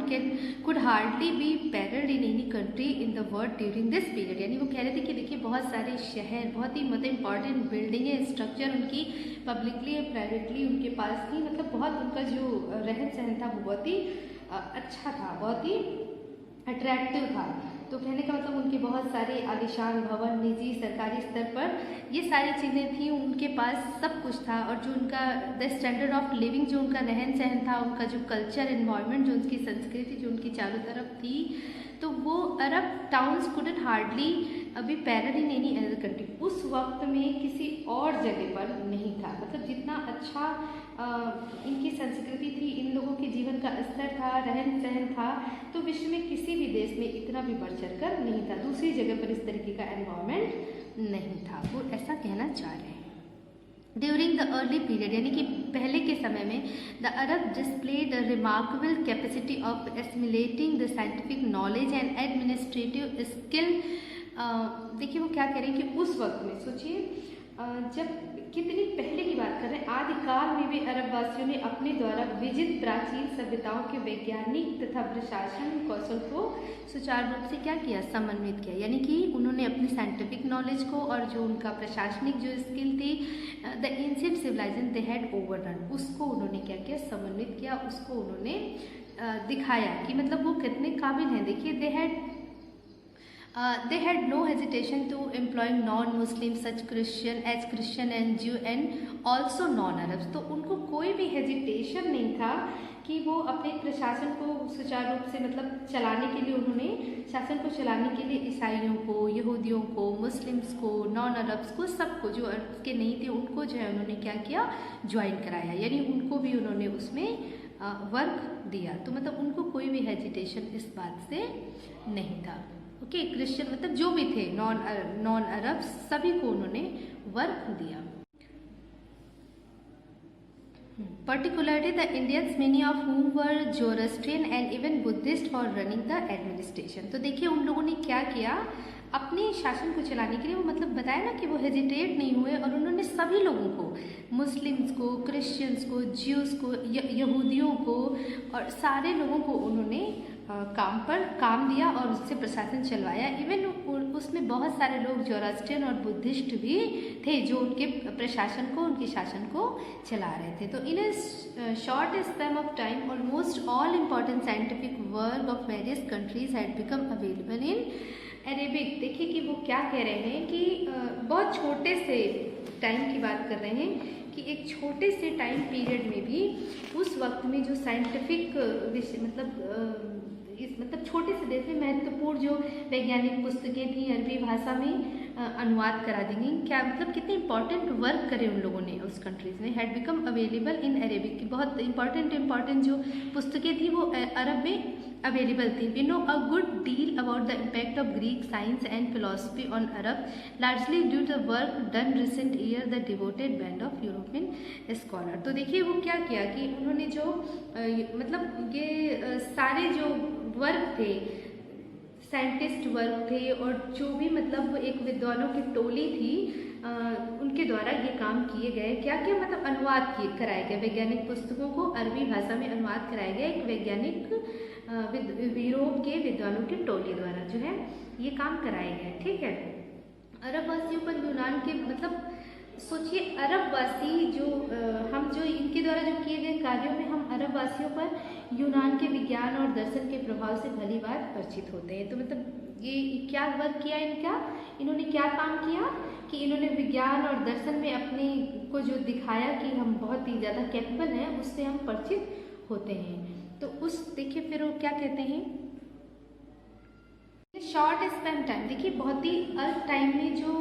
could hardly be paralleled in any country in the world during this period, यानी वो कह रहे थे कि देखिए बहुत सारे शहर, बहुत ही मतलब इंपॉर्टेंट बिल्डिंगें, स्ट्रक्चर उनकी पब्लिकली और प्राइवेटली उनके पास थी, मतलब बहुत उनका जो रहन सहन था वो बहुत ही अच्छा था, बहुत ही अट्रैक्टिव था। तो कहने का मतलब उनके बहुत सारे आलीशान भवन, निजी सरकारी स्तर पर ये सारी चीज़ें थी, उनके पास सब कुछ था, और जो उनका द स्टैंडर्ड ऑफ लिविंग, जो उनका रहन सहन था, उनका जो कल्चर एनवायरनमेंट, जो उनकी संस्कृति जो उनकी चारों तरफ थी, तो वो अरब टाउन्स कुडंट हार्डली अभी parallel in any other country, उस वक्त में किसी और जगह पर नहीं था, मतलब जितना अच्छा इनकी संस्कृति थी, इन लोगों के जीवन का स्तर था, रहन सहन था, तो विश्व में किसी भी देश में इतना भी बढ़ चढ़ कर नहीं था, दूसरी जगह पर इस तरीके का एनवायरनमेंट नहीं था, वो ऐसा कहना चाह रहे हैं। ड्यूरिंग द अर्ली पीरियड, यानी कि पहले के समय में, the Arab displayed a remarkable capacity of assimilating the scientific knowledge and administrative skill. देखिए वो क्या कह रहे हैं कि उस वक्त में सोचिए, जब कितनी पहले की बात कर रहे हैं, आदिकाल में भी अरब वासियों ने अपने द्वारा विजित प्राचीन सभ्यताओं के वैज्ञानिक तथा प्रशासन कौशल को सुचारू रूप से क्या किया, समन्वित किया, यानी कि उन्होंने अपनी साइंटिफिक नॉलेज को और जो उनका प्रशासनिक जो स्किल थी, the ancient civilisation they had overrun, उसको उन्होंने क्या किया, समन्वित किया, उसको उन्होंने दिखाया कि मतलब वो कितने काबिल हैं। देखिए they had no hesitation to employing non-Muslims such Christian and Jew and also non-Arabs, तो उनको कोई भी हेजिटेशन नहीं था कि वो अपने प्रशासन को सुचारू रूप से मतलब चलाने के लिए, उन्होंने शासन को चलाने के लिए ईसाइयों को, यहूदियों को, मुस्लिम्स को, नॉन अरब्स को, सबको जो अरब के नहीं थे उनको जो है उन्होंने क्या किया, ज्वाइन कराया, यानी उनको भी उन्होंने उसमें वर्क दिया, तो मतलब उनको कोई भी हेजिटेशन इस बात से नहीं था। ओके, क्रिश्चियन मतलब जो भी थे नॉन अरब सभी को उन्होंने वर्क दिया। Particularly the Indians, many of whom were Zoroastrian and even Buddhist for running the administration। तो देखिए उन लोगों ने क्या किया, अपने शासन को चलाने के लिए वो मतलब बताया ना कि वो हेजिटेट नहीं हुए और उन्होंने सभी लोगों को, मुस्लिम्स को, क्रिश्चियंस को, ज्यूस को, यहूदियों को और सारे लोगों को उन्होंने काम पर काम दिया और उससे प्रशासन चलवाया। इवन उसमें बहुत सारे लोग जोरास्ट्रियन और बुद्धिस्ट भी थे जो उनके प्रशासन को, उनके शासन को चला रहे थे। तो in a short span of time almost all important scientific work of various countries had become available in Arabic. देखिए कि वो क्या कह रहे हैं कि बहुत छोटे से टाइम की बात कर रहे हैं कि एक छोटे से टाइम पीरियड में भी उस वक्त में जो साइंटिफिक विषय मतलब छोटे से देश में महत्वपूर्ण जो वैज्ञानिक पुस्तकें थी अरबी भाषा में अनुवाद करा दी गई। क्या मतलब कितने इंपॉर्टेंट वर्क करे उन लोगों ने उस कंट्रीज में। Had become available in Arabic की बहुत इंपॉर्टेंट जो पुस्तकें थी वो अरब में अवेलेबल थी। We know a good deal about the impact of Greek science and philosophy on Arab largely due to work done recent year the devoted band of European scholar. तो देखिए वो क्या किया कि उन्होंने जो मतलब ये सारे जो वर्क थे साइंटिस्ट वर्ग थे और जो भी मतलब एक विद्वानों की टोली थी, उनके द्वारा ये काम किए गए। क्या क्या मतलब अनुवाद किए कराया गया, वैज्ञानिक पुस्तकों को अरबी भाषा में अनुवाद कराया गया एक वैज्ञानिक यूरोप के विद्वानों की टोली द्वारा जो है ये काम कराया गया। ठीक है, अरब वासियों पर यूनान के मतलब सोचिए, अरबवासी जो हम जो इनके द्वारा जो किए गए कार्यों में हम अरबवासियों पर यूनान के विज्ञान और दर्शन के प्रभाव से भली बार परिचित होते हैं। तो मतलब ये क्या वर्क किया इन्होंने क्या काम किया कि इन्होंने विज्ञान और दर्शन में अपने को जो दिखाया कि हम बहुत ही ज़्यादा कैपेबल हैं, उससे हम परिचित होते हैं। तो उस देखिए फिर वो क्या कहते हैं, शॉर्ट स्पैन टाइम। देखिए बहुत ही अल्प टाइम में जो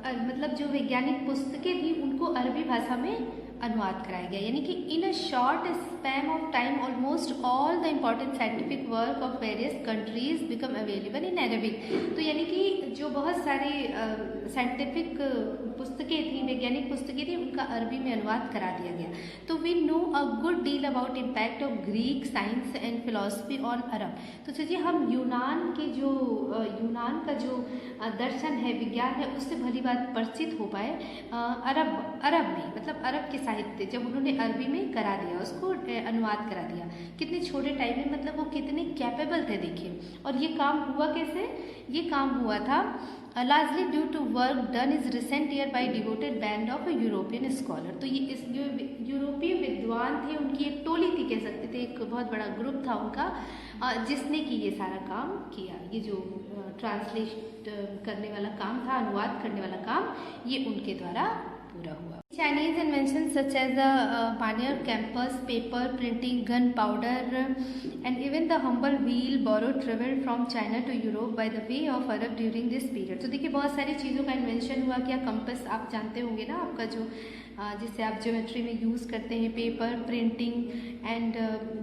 मतलब जो वैज्ञानिक पुस्तकें थी उनको अरबी भाषा में अनुवाद कराया गया, यानी कि in a short span of time almost all the important scientific work of various countries become available in Arabic. तो यानी कि जो बहुत सारी साइंटिफिक पुस्तकें थी, वैज्ञानिक पुस्तकें थी, उनका अरबी में अनुवाद करा दिया गया। तो we know a good deal about impact of Greek science and philosophy on Arab. तो सोचिए हम यूनान के जो यूनान का जो दर्शन है, विज्ञान है, उससे भली बात परिचित हो पाए अरब में, मतलब अरब के साहित्य जब उन्होंने अरबी में करा दिया, उसको अनुवाद करा दिया। कितने छोटे टाइम में मतलब वो कितने कैपेबल थे देखिए। और ये काम हुआ कैसे, ये काम हुआ था largely due to work done is recent year by devoted band of a European scholar। तो ये इस जो यूरोपीय विद्वान थे उनकी एक टोली थी, कह सकते थे, एक बहुत बड़ा ग्रुप था उनका, जिसने कि ये सारा काम किया। ये जो ट्रांसलेट करने वाला काम था, अनुवाद करने वाला काम, ये उनके द्वारा पूरा हुआ। Chinese inventions such as the pioneer campus, paper, printing, gunpowder, and even the humble wheel borrowed traveled from China to Europe by the way of Arab during this period। तो देखिए बहुत सारी चीज़ों का इन्वेंशन हुआ। क्या कंपस आप जानते होंगे ना, आपका जो जिससे आप ज्योमेट्री में यूज़ करते हैं, paper, printing and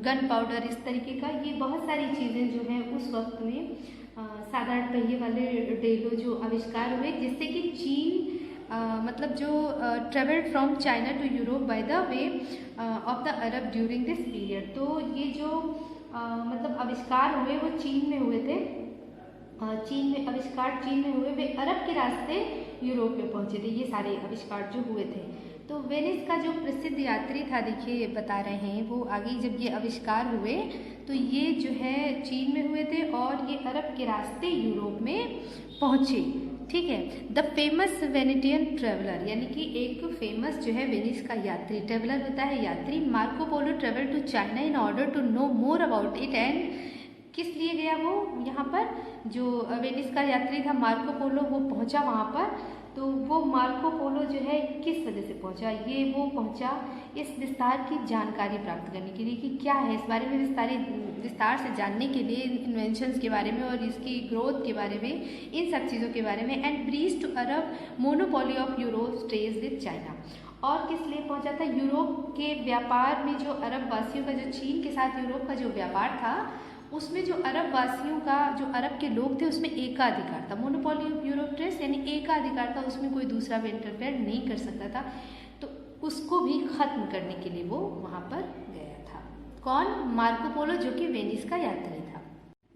gun powder, इस तरीके का, ये बहुत सारी चीज़ें जो हैं उस वक्त में साधारण पहिए वाले डेलो जो आविष्कार हुए, जिससे कि चीन मतलब जो travelled from China to Europe by the way of the Arab during this period. तो ये जो मतलब आविष्कार हुए वो चीन में हुए थे, चीन में हुए, वे अरब के रास्ते यूरोप में पहुंचे थे, ये सारे आविष्कार जो हुए थे। तो वेनिस का जो प्रसिद्ध यात्री था, देखिए बता रहे हैं, वो आगे जब ये आविष्कार हुए तो ये जो है चीन में हुए थे और ये अरब के रास्ते यूरोप में पहुंचे। ठीक है, द फेमस वेनेटियन ट्रेवलर, यानी कि एक फेमस जो है वेनिस का यात्री, ट्रेवलर होता है यात्री, Marco Polo travel to China in order to know more about it. And किस लिए गया वो यहाँ पर, जो वेनिस का यात्री था मार्को पोलो, वो पहुँचा वहाँ पर। तो वो मार्को पोलो जो है किस वजह से पहुँचा, ये वो पहुँचा इस विस्तार की जानकारी प्राप्त करने के लिए कि क्या है इस बारे में, विस्तार से जानने के लिए, इन्वेंशंस के बारे में और इसकी ग्रोथ के बारे में, इन सब चीज़ों के बारे में। And breeze to Arab monopoly of Europe stage with China. और किस लिए पहुंचा था, यूरोप के व्यापार में जो अरब वासियों का, जो चीन के साथ यूरोप का जो व्यापार था, उसमें जो अरब वासियों का, जो अरब के लोग थे, उसमें एकाधिकार था। मोनोपोली ऑफ यूरोप ट्रेस यानी एकाधिकार था, उसमें कोई दूसरा भी इंटरफेयर नहीं कर सकता था। तो उसको भी खत्म करने के लिए वो वहाँ पर गया था। कौन, मार्को पोलो, जो कि वेनिस का यात्री था।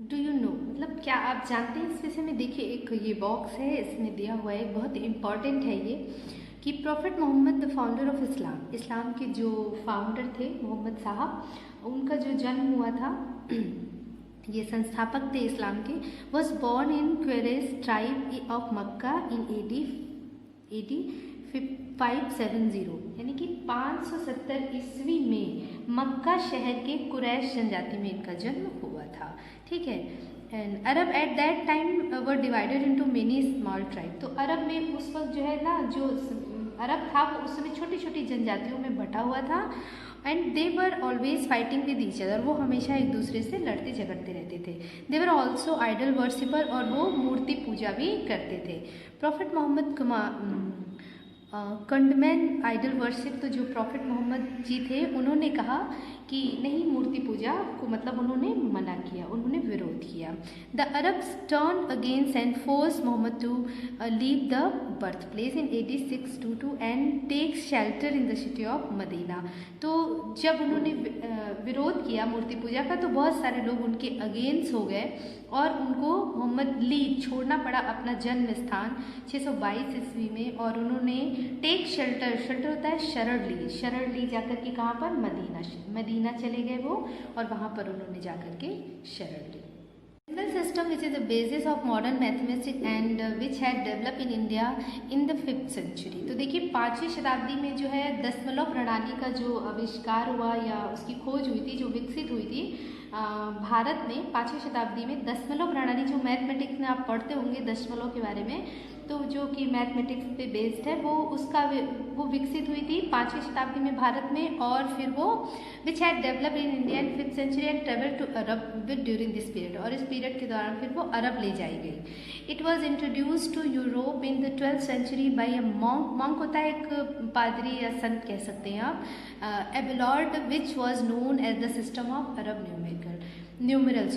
डू यू नो, मतलब क्या आप जानते हैं इस विषय में। देखिए एक ये बॉक्स है, इसमें दिया हुआ है, बहुत इम्पॉर्टेंट है ये, कि prophet Muhammad the founder of Islam, इस्लाम के जो फाउंडर थे मोहम्मद साहब, उनका जो जन्म हुआ था, ये संस्थापक थे इस्लाम के, was born in Quraysh tribe of Mecca in AD 570, यानी कि 570 ईस्वी में मक्का शहर के कुरैश जनजाति में इनका जन्म हुआ था। ठीक है, and Arab at that time were divided into many small tribe. तो अरब में उस वक्त जो है ना, जो अरब था वो उस समय छोटी छोटी जनजातियों में बटा हुआ था। And they were always fighting with each other, वो हमेशा एक दूसरे से लड़ते झगड़ते रहते थे। दे वर ऑल्सो आइडल वर्शिपर, और वो मूर्ति पूजा भी करते थे। प्रॉफिट मोहम्मद कंडमेन आइडल वर्शिप, तो जो प्रॉफिट मोहम्मद जी थे उन्होंने कहा कि नहीं, मूर्ति पूजा को मतलब उन्होंने मना किया, उन्होंने विरोध किया। The Arabs turn against and force Muhammad to leave the birth place in 8622 and take shelter in the city of Medina. तो जब उन्होंने विरोध किया मूर्ति पूजा का, तो बहुत सारे लोग उनके अगेंस्ट हो गए और उनको मोहम्मद लीव छोड़ना पड़ा अपना जन्म स्थान 622 ईस्वी में, और उन्होंने टेक शेल्टर, शेल्टर होता है शरण ली जाकर के कहाँ पर, मदीना चले गए वो, और वहाँ पर उन्होंने जाकर के शरण ली। Decimal system, which is the basis of modern mathematics and which had developed in India in the 5th century। तो देखिए 5वीं शताब्दी में जो है दशमलव प्रणाली का जो आविष्कार हुआ या उसकी खोज हुई थी, जो विकसित हुई थी भारत में 5वीं शताब्दी में। दशमलव प्रणाली जो मैथमेटिक्स में आप पढ़ते होंगे दशमलव के बारे में, तो जो कि मैथमेटिक्स पे बेस्ड है, वो विकसित हुई थी 5वीं शताब्दी में भारत में, और फिर वो which had developed in India in 5th century and travel to Arab with during this period, और इस पीरियड के दौरान फिर वो अरब ले जाई गई। It was introduce to Europe in the 12th century by a monk होता है एक पादरी या संत कह सकते हैं आप, एबेलॉर्ड, which was known as the system of Arab numeral.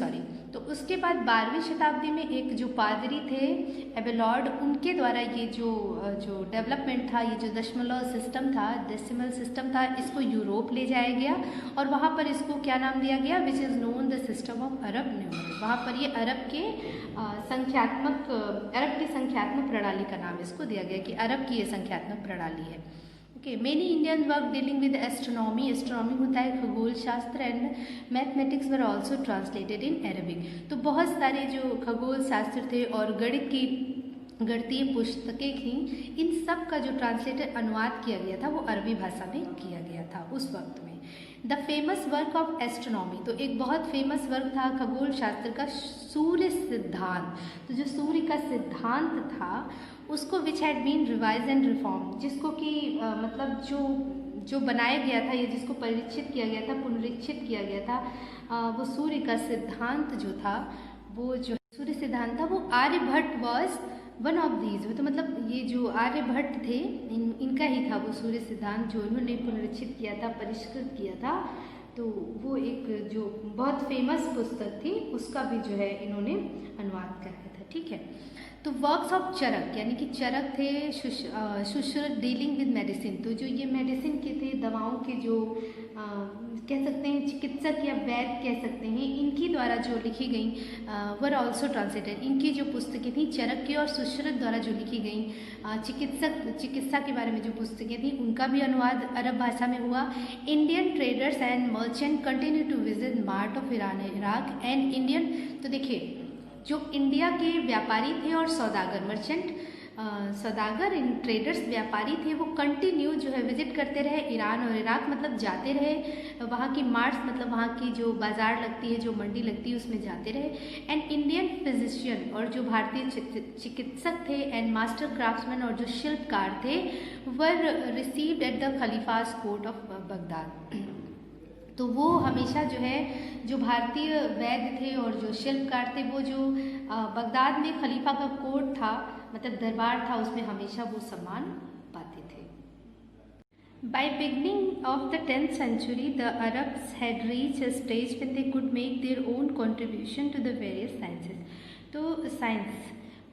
तो उसके बाद 12वीं शताब्दी में एक जो पादरी थे एबेलॉर्ड, उनके द्वारा ये जो डेवलपमेंट था, ये जो दशमलव सिस्टम था, डेसिमल सिस्टम था, इसको यूरोप ले जाया गया और वहाँ पर इसको क्या नाम दिया गया, which is known the system of Arab numeral. वहाँ पर ये अरब की संख्यात्मक प्रणाली का नाम इसको दिया गया कि अरब की ये संख्यात्मक प्रणाली है। Many Indian work dealing with astronomy होता है खगोल शास्त्र, and mathematics were also translated in Arabic. तो बहुत सारे जो खगोल शास्त्र थे और गणितीय पुस्तकें थीं, इन सब का जो ट्रांसलेटेड अनुवाद किया गया था वो अरबी भाषा में किया गया था उस वक्त में। The famous work of astronomy, तो एक बहुत फेमस वर्क था खगोल शास्त्र का सूर्य सिद्धांत। तो जो सूर्य का सिद्धांत था उसको which had been revise and reform, जिसको कि मतलब जो बनाया गया था या जिसको पुनरीक्षित किया गया था, वो सूर्य का सिद्धांत जो था, वो जो सूर्य सिद्धांत था वो Aryabhata was one of these. तो मतलब ये जो आर्यभट्ट थे इनका ही था वो सूर्य सिद्धांत, जो इन्होंने पुनरीक्षित किया था, परिष्कृत किया था। तो वो एक जो बहुत फेमस पुस्तक थी उसका भी जो है इन्होंने अनुवाद कराया था। ठीक है, तो वर्क्स ऑफ चरक, यानी कि चरक थे सुश्रुत डीलिंग विद मेडिसिन। तो जो ये मेडिसिन के थे, दवाओं के जो कह सकते हैं चिकित्सक या वैद्य कह सकते हैं, इनकी द्वारा जो लिखी गई वर ऑल्सो ट्रांसलेटेड। इनकी जो पुस्तकें थी चरक की और सुश्रुत द्वारा जो लिखी गई चिकित्सा के बारे में जो पुस्तकें थी, उनका भी अनुवाद अरब भाषा में हुआ। Indian traders and merchant continue to visit mart of Iraq and Indian. तो देखिए जो इंडिया के व्यापारी थे और सौदागर इन ट्रेडर्स व्यापारी थे, वो कंटिन्यू जो है विजिट करते रहे ईरान और इराक, मतलब जाते रहे वहाँ की मार्ट्स, मतलब वहाँ की जो बाज़ार लगती है, जो मंडी लगती है, उसमें जाते रहे। एंड इंडियन फिजिशियन, और जो भारतीय चिकित्सक थे, एंड मास्टर क्राफ्ट्समैन, और जो शिल्पकार थे, were received at the khalifas court of Baghdad. तो वो हमेशा जो है जो भारतीय वैद्य थे और जो शिल्पकार थे, वो जो बगदाद में खलीफा का कोर्ट था, मतलब दरबार था, उसमें हमेशा वो सम्मान पाते थे। By beginning of the 10th century, the Arabs had reached a stage when they could make their own contribution to the various sciences। तो साइंस,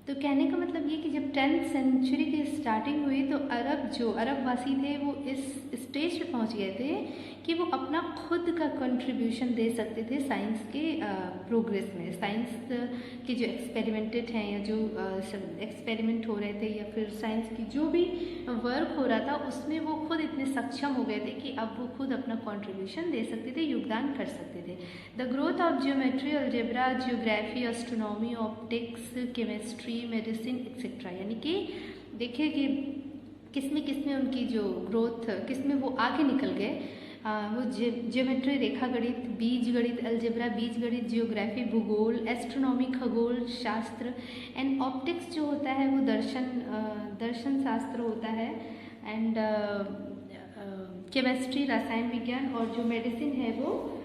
तो कहने का मतलब ये कि जब 10th सेंचुरी की स्टार्टिंग हुई तो अरबवासी थे वो इस स्टेज पे पहुंच गए थे कि वो अपना खुद का कंट्रीब्यूशन दे सकते थे साइंस के प्रोग्रेस में। साइंस के जो एक्सपेरिमेंटेड हैं या जो एक्सपेरिमेंट हो रहे थे या फिर साइंस की जो भी वर्क हो रहा था, उसमें वो खुद इतने सक्षम हो गए थे कि अब वो खुद अपना कंट्रीब्यूशन दे सकते थे, योगदान कर सकते थे। The growth of geometry, algebra, geography, astronomy, optics, chemistry, medicine etcetera, यानी कि देखिए कि किसमें उनकी जो ग्रोथ, किसमें वो आगे निकल गए। वो ज्योमेट्री, रेखा गणित, बीज गणित, अलजेब्रा बीज गणित, जियोग्राफी भूगोल, एस्ट्रोनॉमी खगोल शास्त्र, एंड ऑप्टिक्स जो होता है वो दर्शन शास्त्र होता है, एंड केमिस्ट्री रसायन विज्ञान, और जो मेडिसिन है वो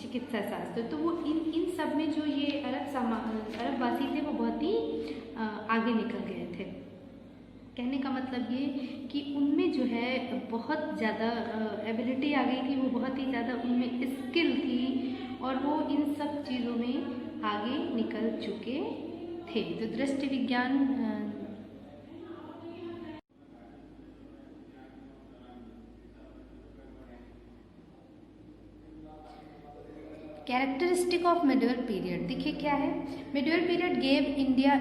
चिकित्सा शास्त्र। तो वो इन सब में जो ये अरबवासी थे वो बहुत ही आगे निकल गए थे। कहने का मतलब ये कि उनमें जो है बहुत ज़्यादा एबिलिटी आ गई थी, वो बहुत ही ज़्यादा उनमें स्किल थी और वो इन सब चीज़ों में आगे निकल चुके थे। तो दृष्टि विज्ञान कैरेक्टरिस्टिक ऑफ मिडिवल पीरियड देखिए क्या है। Medieval period gave India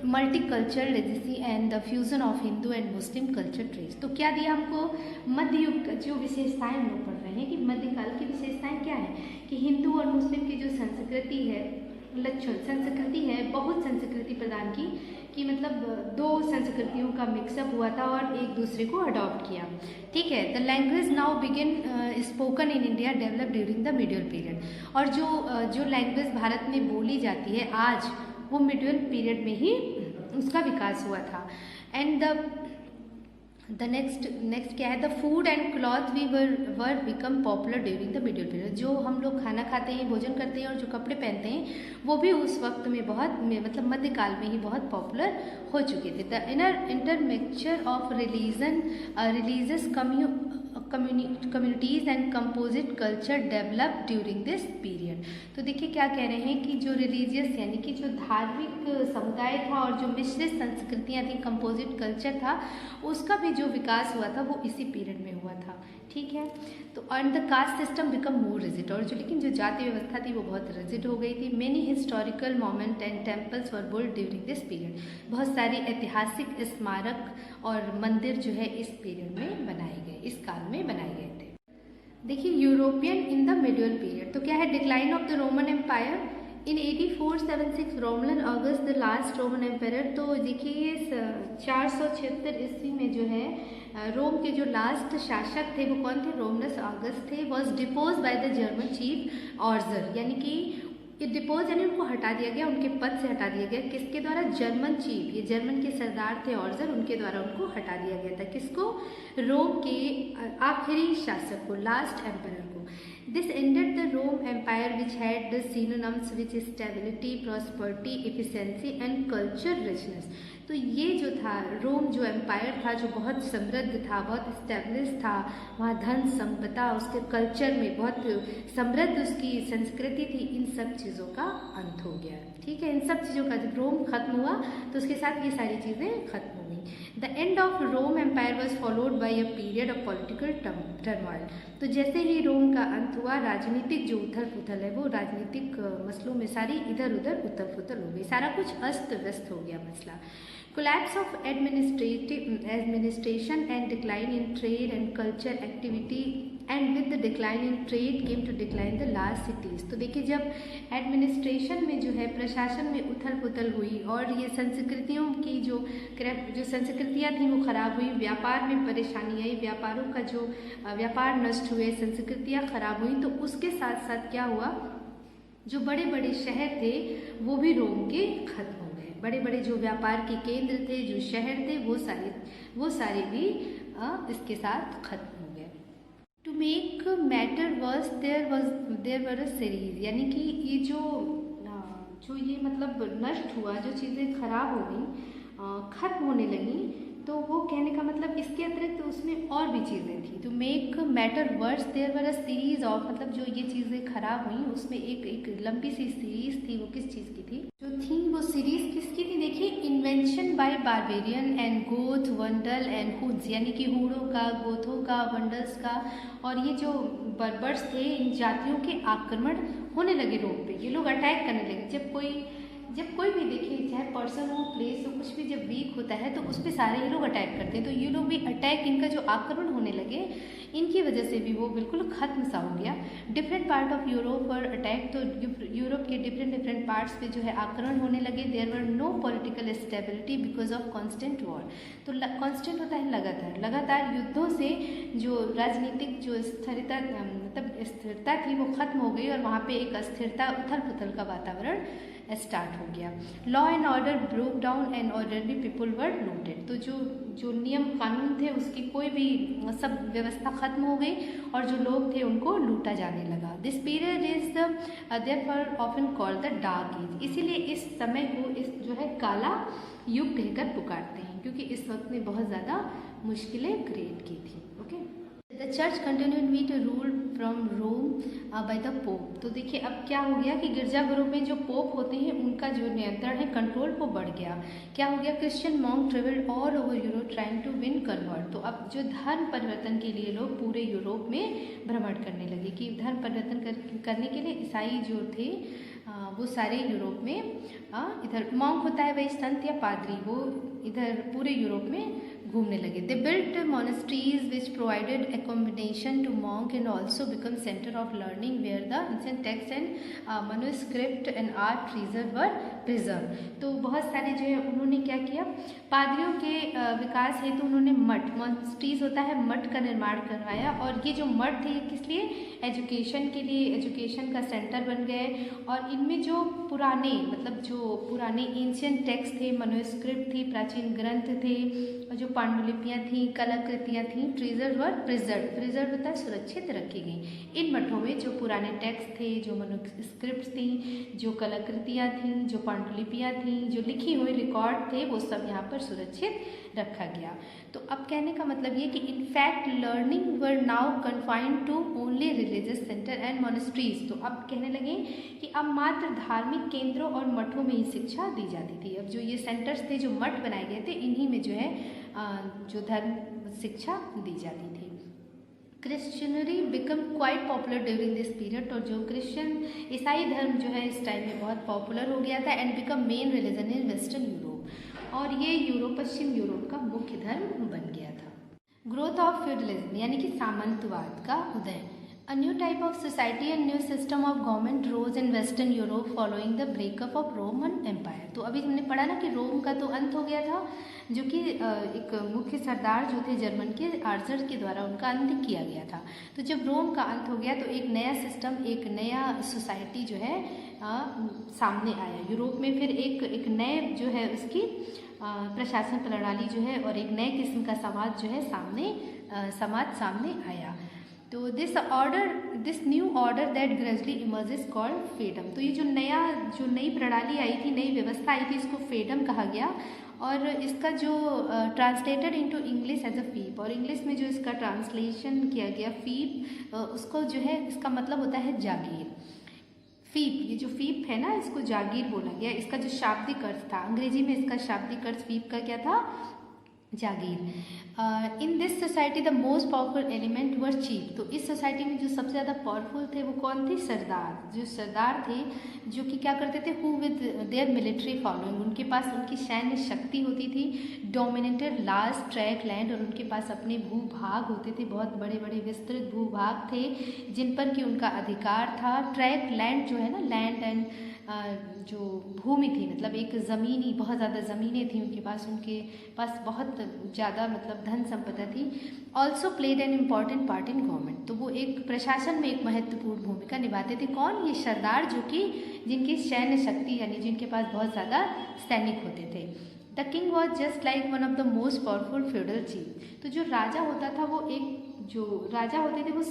multicultural legacy and the fusion of Hindu and Muslim culture trace. तो क्या दिया हमको, मध्य युग का जो विशेषताएं हम लोग पढ़ रहे हैं कि मध्यकाल की विशेषताएं क्या है कि हिंदू और मुस्लिम की जो संस्कृति है, लक्षण संस्कृति है, बहुत संस्कृति प्रदान की कि मतलब दो संस्कृतियों का मिक्सअप हुआ था और एक दूसरे को अडॉप्ट किया। ठीक है। The language now begin spoken in India develop during the medieval period. और जो लैंग्वेज भारत में बोली जाती है आज, वो मिडिवल पीरियड में ही उसका विकास हुआ था। एंड द नेक्स्ट क्या है, the food and cloth we were become popular during the medieval period. जो हम लोग खाना खाते हैं, भोजन करते हैं और जो कपड़े पहनते हैं, वो भी उस वक्त में मतलब मध्यकाल में ही बहुत पॉपुलर हो चुके थे। The intermixture of religious communities and composite culture develop during this period. तो देखिए क्या कह रहे हैं कि जो रिलीजियस यानी कि जो धार्मिक समुदाय था और जो मिश्रित संस्कृतियाँ थी, कंपोजिट कल्चर था, उसका भी जो विकास हुआ था वो इसी पीरियड में हुआ था। ठीक है। तो and the caste system become more rigid. और लेकिन जो जाति व्यवस्था थी वो बहुत रिजिड हो गई थी। Many historical moment and temples were built during this period. बहुत सारी ऐतिहासिक स्मारक और मंदिर जो है इस पीरियड में बनाए गए, इस काल में बनाए गए थे। देखिए European in the medieval period. तो क्या है, decline of the Roman empire in 8476 Roman August the last Roman empire. तो देखिए 476 ईस्वी में जो है रोम के जो लास्ट शासक थे वो कौन थे, रोमनस ऑगस्ट थे। Was deposed by the German chief Odoacer, यानी कि डिपोज यानी उनको हटा दिया गया, उनके पद से हटा दिया गया। किसके द्वारा, जर्मन चीफ, ये जर्मन के सरदार थे ऑर्जर, उनके द्वारा उनको हटा दिया गया था। किसको, रोम के आखिरी शासक को, लास्ट एम्पायर को। This ended the Rome Empire which had the synonyms which is stability, prosperity, efficiency and culture richness। तो ये जो था रोम जो एम्पायर था, जो बहुत समृद्ध था, बहुत स्टेब्लिश था, वहाँ धन संपदा, उसके कल्चर में बहुत समृद्ध उसकी संस्कृति थी, इन सब चीज़ों का अंत हो गया। ठीक है। इन सब चीज़ों का जब रोम खत्म हुआ तो उसके साथ ये सारी चीज़ें खत्म हो गई। The end of Rome empire was followed by a period of political turmoil. तो जैसे ही रोम का अंत हुआ, राजनीतिक जो उथल पुथल है वो राजनीतिक मसलों में सारी इधर उधर उथल पुथल हो गई, सारा कुछ अस्त व्यस्त हो गया मसला। Collapse of administration and decline in trade and culture activity, and with the decline in trade came to decline the large cities। तो देखिए जब एडमिनिस्ट्रेशन में जो है, प्रशासन में उथल पुथल हुई और ये संस्कृतियों की जो संस्कृतियाँ थी वो खराब हुई, व्यापार में परेशानी आई, व्यापारों का जो व्यापार नष्ट हुए, संस्कृतियाँ खराब हुई, तो उसके साथ साथ क्या हुआ, जो बड़े बड़े शहर थे वो भी रोम के खत्म हो गए। बड़े बड़े जो व्यापार के केंद्र थे, जो शहर थे, वो सारे भी इसके साथ खत्म हो गए। To make matter worse there were a series, यानी कि ये जो ये मतलब नष्ट हुआ, जो चीज़ें खराब हो गई, खत्म होने लगी, तो वो कहने का मतलब इसके अतिरिक्त उसमें और भी चीज़ें थी। तो make matter worse there were a series of, मतलब जो ये चीज़ें खराब हुई उसमें एक लंबी सी सीरीज थी। वो किस चीज़ की थी, जो थी वो सीरीज किसकी थी, देखिए invention by barbarian and Goth Vandal and hoods, यानी कि हूड़ों का, गोथों का, वंडल्स का, और ये जो बर्बर्स थे, इन जातियों के आक्रमण होने लगे रोम पे। ये लोग अटैक करने लगे। जब कोई भी देखिए, चाहे पर्सन हो, प्लेस हो, कुछ भी जब वीक होता है तो उस पर सारे ये लोग अटैक करते हैं। तो ये लोग भी अटैक, इनका जो आक्रमण होने लगे, इनकी वजह से भी वो बिल्कुल ख़त्म सा हो गया। डिफरेंट पार्ट ऑफ यूरोप पर अटैक, तो यूरोप के डिफरेंट पार्ट्स पे जो है आक्रमण होने लगे। There were no political stability because of constant war. तो कॉन्स्टेंट होता है लगातार युद्धों से जो राजनीतिक जो स्थिरता थी वो खत्म हो गई और वहाँ पे एक अस्थिरता, उथल पुथल का वातावरण स्टार्ट हो गया। Law and order broke down and orderly people were looted. तो जो नियम कानून थे उसकी कोई भी सब व्यवस्था खत्म हो गई और जो लोग थे उनको लूटा जाने लगा। This period is therefore often called the dark age. इसीलिए इस समय को जो है काला युग कहकर पुकारते हैं। थी, क्योंकि इस वक्त में बहुत ज़्यादा मुश्किलें क्रिएट की थी। Okay, the church continued me to rule from Rome by the Pope. तो देखिए अब क्या हो गया कि गिरजाघरों में जो पोप होते हैं उनका जो नियंत्रण है, कंट्रोल, वो बढ़ गया। क्या हो गया, Christian monk travelled all over Europe trying to win convert. तो अब जो धर्म परिवर्तन के लिए लोग पूरे यूरोप में भ्रमण करने लगे, कि धर्म परिवर्तन करने के लिए ईसाई जो थे वो सारे यूरोप में इधर मॉन्क होता है वही संत या पादरी, वो इधर पूरे यूरोप में घूमने लगे। They built monasteries which provided accommodation to monk and also become centre of learning where the ancient text and manuscript and art treasure were preserve. तो बहुत सारे जो है उन्होंने क्या किया, पादरियों के विकास हेतु उन्होंने मठ, मोनेस्ट्रीज होता है मठ का निर्माण करवाया। और ये जो मठ थे किस लिए, एजुकेशन के लिए, एजुकेशन का सेंटर बन गए। और इनमें जो पुराने मतलब जो पुराने एंशिएंट टेक्स्ट थे, मैन्युस्क्रिप्ट थी, प्राचीन ग्रंथ थे, और जो पांडुलिपियाँ थीं, कलाकृतियाँ थीं, ट्रेजर वर प्रिजर्व होता है सुरक्षित रखी गई। इन मठों में जो पुराने टेक्स्ट थे, जो मैन्युस्क्रिप्ट्स थी, जो कलाकृतियाँ थीं, जो पांडुलिपियाँ थीं, जो लिखी हुई रिकॉर्ड थे, वो सब यहाँ पर सुरक्षित रखा गया। तो अब कहने का मतलब ये कि in fact learning were now confined to only religious centre and monasteries. तो अब कहने लगे कि अब मात्र धार्मिक केंद्रों और मठों में ही शिक्षा दी जाती थी। अब जो ये सेंटर्स थे, जो मठ बनाए गए थे, इन्हीं में जो है जो धर्म शिक्षा दी जाती थी। Christianity become quite popular during this period. और जो क्रिश्चियन ईसाई धर्म जो है इस टाइम में बहुत पॉपुलर हो गया था। And become main religion in western Europe, और ये यूरोप, पश्चिम यूरोप का मुख्य धर्म बन गया था। ग्रोथ ऑफ फ्यूडलिज्म यानी कि सामंतवाद का उदय। A new type of society and new system of government rose in Western Europe following the breakup of Roman Empire। तो अभी हमने पढ़ा ना कि रोम का तो अंत हो गया था, जो कि एक मुख्य सरदार जो थे जर्मन के, आर्चर के द्वारा उनका अंत किया गया था। तो जब रोम का अंत हो गया तो एक नया सिस्टम, एक नया सोसाइटी जो है सामने आया यूरोप में। फिर एक नए जो है उसकी प्रशासन प्रणाली जो है और एक नए किस्म का समाज जो है समाज सामने आया। तो this new order that gradually emerges called feudalism. तो ये जो नई प्रणाली आई थी, नई व्यवस्था आई थी, इसको फेडम कहा गया। और इसका जो translated into English as a fief, और इंग्लिश में जो इसका ट्रांसलेशन किया गया फीप, उसको जो है इसका मतलब होता है जागीर। फीप, ये जो फीप है ना, इसको जागीर बोला गया। इसका जो शाब्दिक अर्थ था, अंग्रेजी में इसका शाब्दिक अर्थ फीप का क्या था, जागीर। In this society the most powerful element were chief. तो इस सोसाइटी में जो सबसे ज़्यादा पावरफुल थे वो कौन थे, सरदार। जो सरदार थे जो कि क्या करते थे, who with their military following, उनके पास उनकी सैन्य शक्ति होती थी। डोमिनेटेड लार्ज ट्रैक लैंड, और उनके पास अपने भूभाग होते थे, बहुत बड़े बड़े विस्तृत भूभाग थे जिन पर कि उनका अधिकार था। ट्रैक लैंड जो है ना, लैंड एंड जो भूमि थी, मतलब एक ज़मीनी, बहुत ज़्यादा ज़मीनें थी उनके पास बहुत ज़्यादा मतलब धन संपदा थी। Also played an important part in government. तो वो एक प्रशासन में एक महत्वपूर्ण भूमिका निभाते थे। कौन, ये सरदार, जो कि जिनकी सैन्य शक्ति यानी जिनके पास बहुत ज़्यादा सैनिक होते थे। The king was just like one of the most powerful feudal chief. तो जो राजा होता था वो जो राजा होते थे वो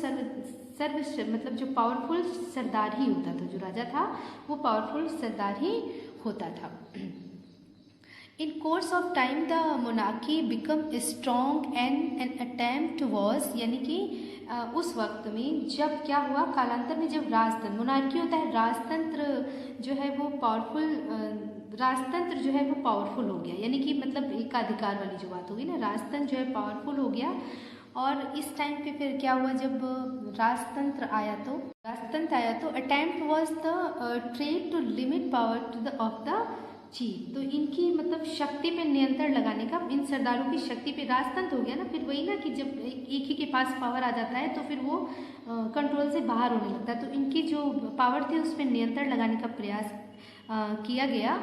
मतलब जो पावरफुल सरदार ही होता था। जो राजा था वो पावरफुल सरदार ही होता था। In course of time the monarchy become strong and an attempt was, यानी कि उस वक्त में जब क्या हुआ, कालांतर में जब राजतंत्र, मोनार्की होता है राजतंत्र जो है वो पावरफुल, राजतंत्र जो है वो पावरफुल हो गया, यानी कि मतलब एकाधिकार वाली जो बात होगी ना, राजतंत्र जो है पावरफुल हो गया। और इस टाइम पे फिर क्या हुआ, जब राजतंत्र आया तो attempt was the trade to limit power to the of the chief. तो इनकी मतलब शक्ति पे नियंत्रण लगाने का, इन सरदारों की शक्ति पे, राजतंत्र हो गया ना, फिर वही ना कि जब एक ही के पास पावर आ जाता है तो फिर वो कंट्रोल से बाहर होने लगता है। तो इनकी जो पावर थी उस पर नियंत्रण लगाने का प्रयास किया गया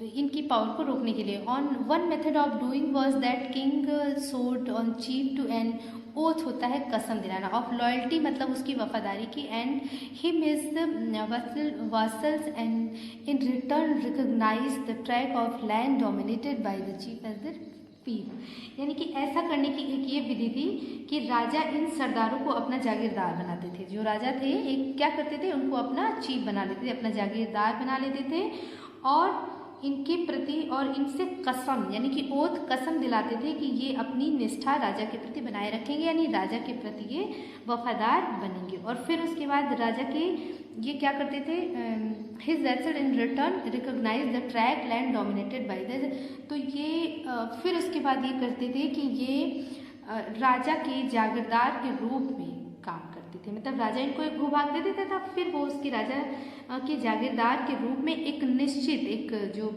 इनकी पावर को रोकने के लिए। On one method of doing was that king sod on chief to an oath, होता है कसम दिलाना, ऑफ लॉयल्टी मतलब उसकी वफादारी की, and him is the vassals and in return recognise the track of land dominated by the chief as the fief. यानी कि ऐसा करने की एक ये विधि थी कि राजा इन सरदारों को अपना जागीरदार बनाते थे। जो राजा थे एक क्या करते थे, उनको अपना चीफ बना लेते थे, अपना जागीरदार बना लेते थे, और इनके प्रति और इनसे कसम यानी कि ओथ कसम दिलाते थे कि ये अपनी निष्ठा राजा के प्रति बनाए रखेंगे, यानी राजा के प्रति ये वफादार बनेंगे। और फिर उसके बाद राजा के ये क्या करते थे, his asset in return recognise the track land dominated by the, तो ये फिर उसके बाद ये करते थे कि ये राजा के जागीरदार के रूप में काम करते थे, मतलब राजा इनको एक भूभाग दे देता था, फिर वो उसके राजा के जागीरदार के रूप में एक निश्चित एक जो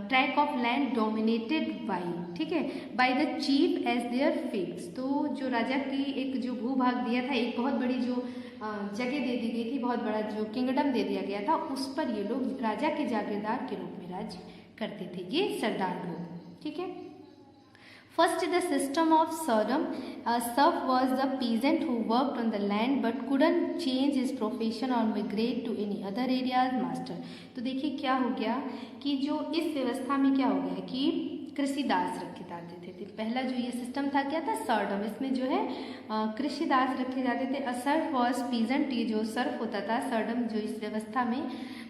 track of land dominated by, ठीक है, by the chief as their fix, तो जो राजा की एक जो भूभाग दिया था, एक बहुत बड़ी जो जगह दे दी गई थी, बहुत बड़ा जो किंगडम दे दिया गया था, उस पर ये लोग राजा के जागीरदार के रूप में राज्य करते थे, ये सरदार लोग, ठीक है। First, the system of serf. Serf was the peasant who worked on the land but couldn't change his profession or migrate to any other area as master. तो देखिए क्या हो गया कि जो इस व्यवस्था में क्या हो गया कि कृषि दास रखे जाते थे। पहला जो ये सिस्टम था क्या था, सर्डम, इसमें जो है कृषि दास रखे जाते थे। अ सर्फ वॉज पीजेंट, ये जो सर्फ होता था, सर्डम जो इस व्यवस्था में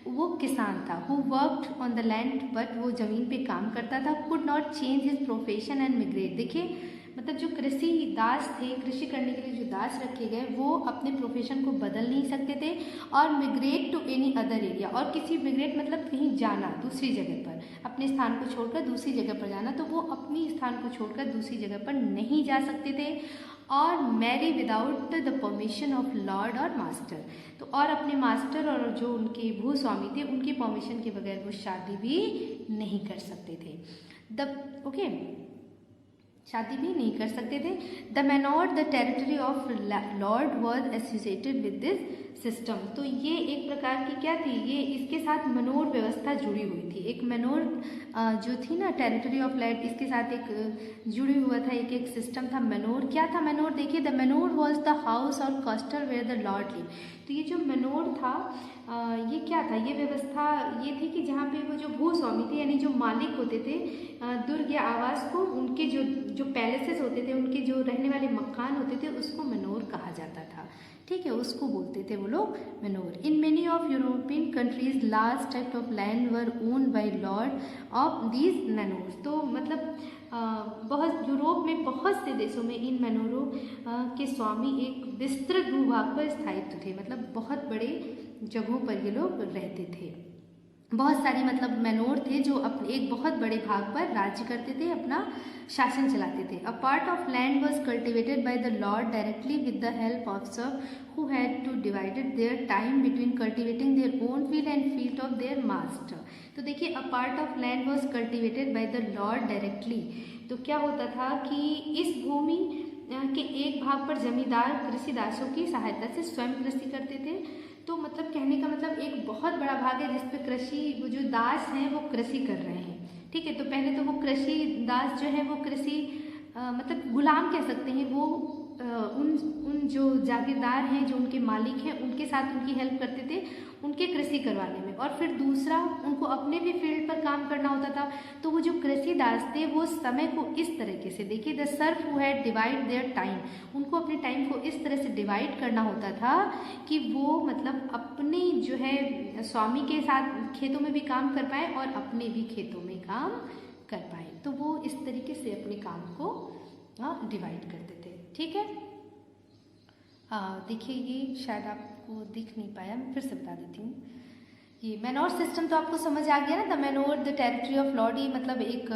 वो किसान था। Who worked on the land, but वो ज़मीन पे काम करता था। Could not change his profession and migrate. देखिए मतलब जो कृषि दास थे, कृषि करने के लिए जो दास रखे गए, वो अपने प्रोफेशन को बदल नहीं सकते थे। और मिग्रेट टू एनी अदर एरिया, और किसी मिग्रेट मतलब कहीं जाना दूसरी जगह पर, अपने स्थान को छोड़कर दूसरी जगह पर जाना, तो वो अपनी स्थान को छोड़कर दूसरी जगह पर नहीं जा सकते थे। और marry without the permission of lord और मास्टर, तो और अपने मास्टर और जो उनके भूस्वामी थे उनकी परमिशन के बगैर वो शादी भी नहीं कर सकते थे। शादी भी नहीं कर सकते थे। The manor the territory of lord was associated with this system, तो ये एक प्रकार की क्या थी, ये इसके साथ मनोर व्यवस्था जुड़ी हुई थी। एक मनोर जो थी ना, टेरिटरी ऑफ लैंड, इसके साथ एक जुड़ी हुआ था, एक सिस्टम था मनोर। क्या था मनोर, देखिए the manor was the house और castle where the lord live. तो ये जो मनोर था ये क्या था, ये व्यवस्था ये थी कि जहाँ पे वो जो भूस्वामी थे यानी जो मालिक होते थे दुर्ग या आवास को, उनके जो पैलेसेस होते थे, उनके जो रहने वाले मकान होते थे, उसको मनोर कहा जाता था, ठीक है, उसको बोलते थे वो लोग manor. In many of European countries large tract of land were own by lord of these manors, तो मतलब बहुत यूरोप में बहुत से देशों में इन मनोरों के स्वामी एक विस्तृत भूभाग पर स्थायित्व थे, मतलब बहुत बड़े जगहों पर ये लोग रहते थे। बहुत सारे मतलब मनोर थे जो अपने एक बहुत बड़े भाग पर राज्य करते थे, अपना शासन चलाते थे। अ part of land was cultivated by the Lord directly with the help of Surf who had two divided their time between cultivating their own field and field of their master. तो देखिए अ part of land was cultivated by the Lord directly, तो क्या होता था कि इस भूमि के एक भाग पर जमींदार कृषि दासों की सहायता से स्वयं कृषि करते थे। तो मतलब कहने का मतलब एक बहुत बड़ा भाग है जिसपे कृषि वो जो दास हैं वो कृषि कर रहे हैं, ठीक है। तो पहले तो वो कृषि दास जो है वो कृषि मतलब गुलाम कह सकते हैं, वो उन जो जागीरदार हैं जो उनके मालिक हैं उनके साथ उनकी हेल्प करते थे उनके कृषि करवाने में। और फिर दूसरा उनको अपने भी फील्ड पर काम करना होता था। तो वो जो कृषि दास थे वो समय को इस तरीके से, देखिए the Surf who had divide their time, उनको अपने टाइम को इस तरह से डिवाइड करना होता था कि वो मतलब अपने जो है स्वामी के साथ खेतों में भी काम कर पाए और अपने भी खेतों में काम कर पाए। तो वो इस तरीके से अपने काम को डिवाइड करते थे, ठीक है। देखिए ये शायद आपको दिख नहीं पाया, मैं फिर से बता देती हूँ। ये मैनोर सिस्टम तो आपको समझ आ गया ना, the manor the territory of lord, ये मतलब एक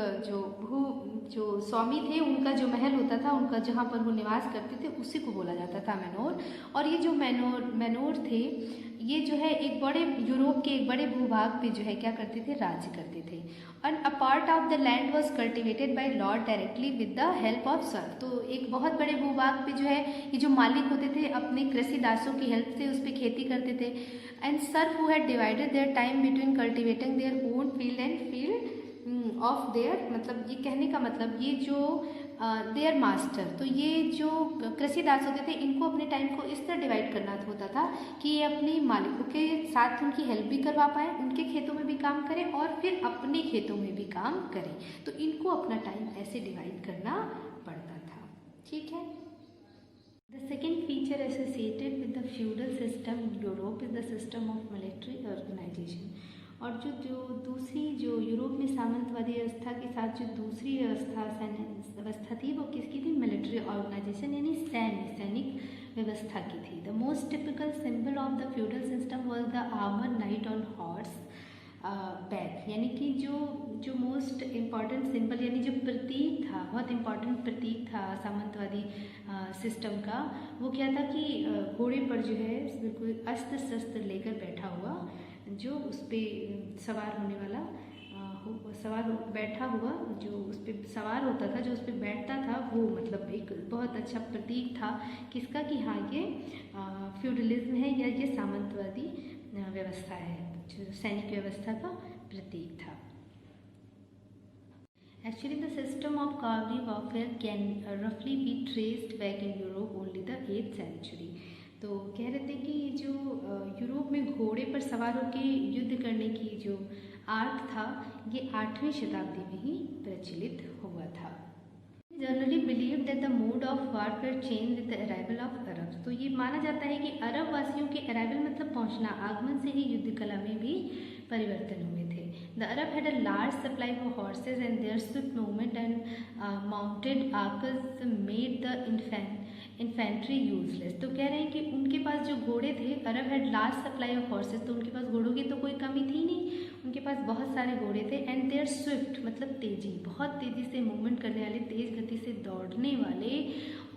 जो स्वामी थे उनका जो महल होता था, उनका जहाँ पर वो निवास करते थे उसी को बोला जाता था मैनोर। और ये जो मैनोर थे ये जो है एक बड़े यूरोप के एक बड़े भूभाग पे जो है क्या करते थे, राज्य करते थे। And a part of the land was cultivated by Lord directly with the help of Surf, तो एक बहुत बड़े भूभाग पे जो है ये जो मालिक होते थे अपने कृषि दासों की हेल्प से उस पर खेती करते थे। And Surf who had divided their time between cultivating their own field and field of their, मतलब ये कहने का मतलब ये जो देयर मास्टर, तो ये जो कृषि दास होते थे इनको अपने टाइम को इस तरह डिवाइड करना होता था कि ये अपने मालिकों के साथ उनकी हेल्प भी करवा पाएँ, उनके खेतों में भी काम करें और फिर अपने खेतों में भी काम करें। तो इनको अपना टाइम ऐसे डिवाइड करना पड़ता था, ठीक है। The second feature associated with the feudal system in Europe is the system of military organization. और जो जो दूसरी जो यूरोप में सामंतवादी व्यवस्था के साथ जो दूसरी व्यवस्था थी वो किसकी थी? मिलिट्री ऑर्गेनाइजेशन यानी सैनिक व्यवस्था की थी। The most typical symbol of the feudal system was the armour night on horse back, यानी कि जो मोस्ट इम्पॉर्टेंट सिंबल यानी जो प्रतीक था, बहुत इम्पॉर्टेंट प्रतीक था सामंतवादी सिस्टम का, वो क्या था कि घोड़े पर जो है बिल्कुल अस्त्र शस्त्र लेकर बैठा हुआ, जो उस पर सवार होने वाला बैठा हुआ जो उस पर सवार होता था, जो उस पर बैठता था, वो मतलब एक बहुत अच्छा प्रतीक था किसका कि हाँ ये फ्यूडलिज्म है या ये सामंतवादी व्यवस्था है, जो सैनिक व्यवस्था का प्रतीक था। Actually, the system of cavalry warfare can roughly be traced back in Europe only the 8th century. तो कह रहे थे कि जो यूरोप में घोड़े पर सवार होकर युद्ध करने की जो आर्ट था ये 8वीं शताब्दी में ही प्रचलित हुआ था। Generally believe that the mode of warfare change with the arrival of Arab. तो ये माना जाता है कि अरब वासियों के अराइवल मतलब पहुंचना, आगमन से ही युद्ध कला में भी परिवर्तन हुए थे। The Arab had a large supply of horses and their swift movement and mounted archers made the infantry useless. तो कह रहे हैं कि उनके पास जो घोड़े थे, Arab had large supply of horses, तो उनके पास घोड़ों की तो कोई कमी थी नहीं, उनके पास बहुत सारे घोड़े थे। एंड देयर स्विफ्ट मतलब तेजी, बहुत तेज़ी से मूवमेंट करने वाले, तेज़ गति से दौड़ने वाले,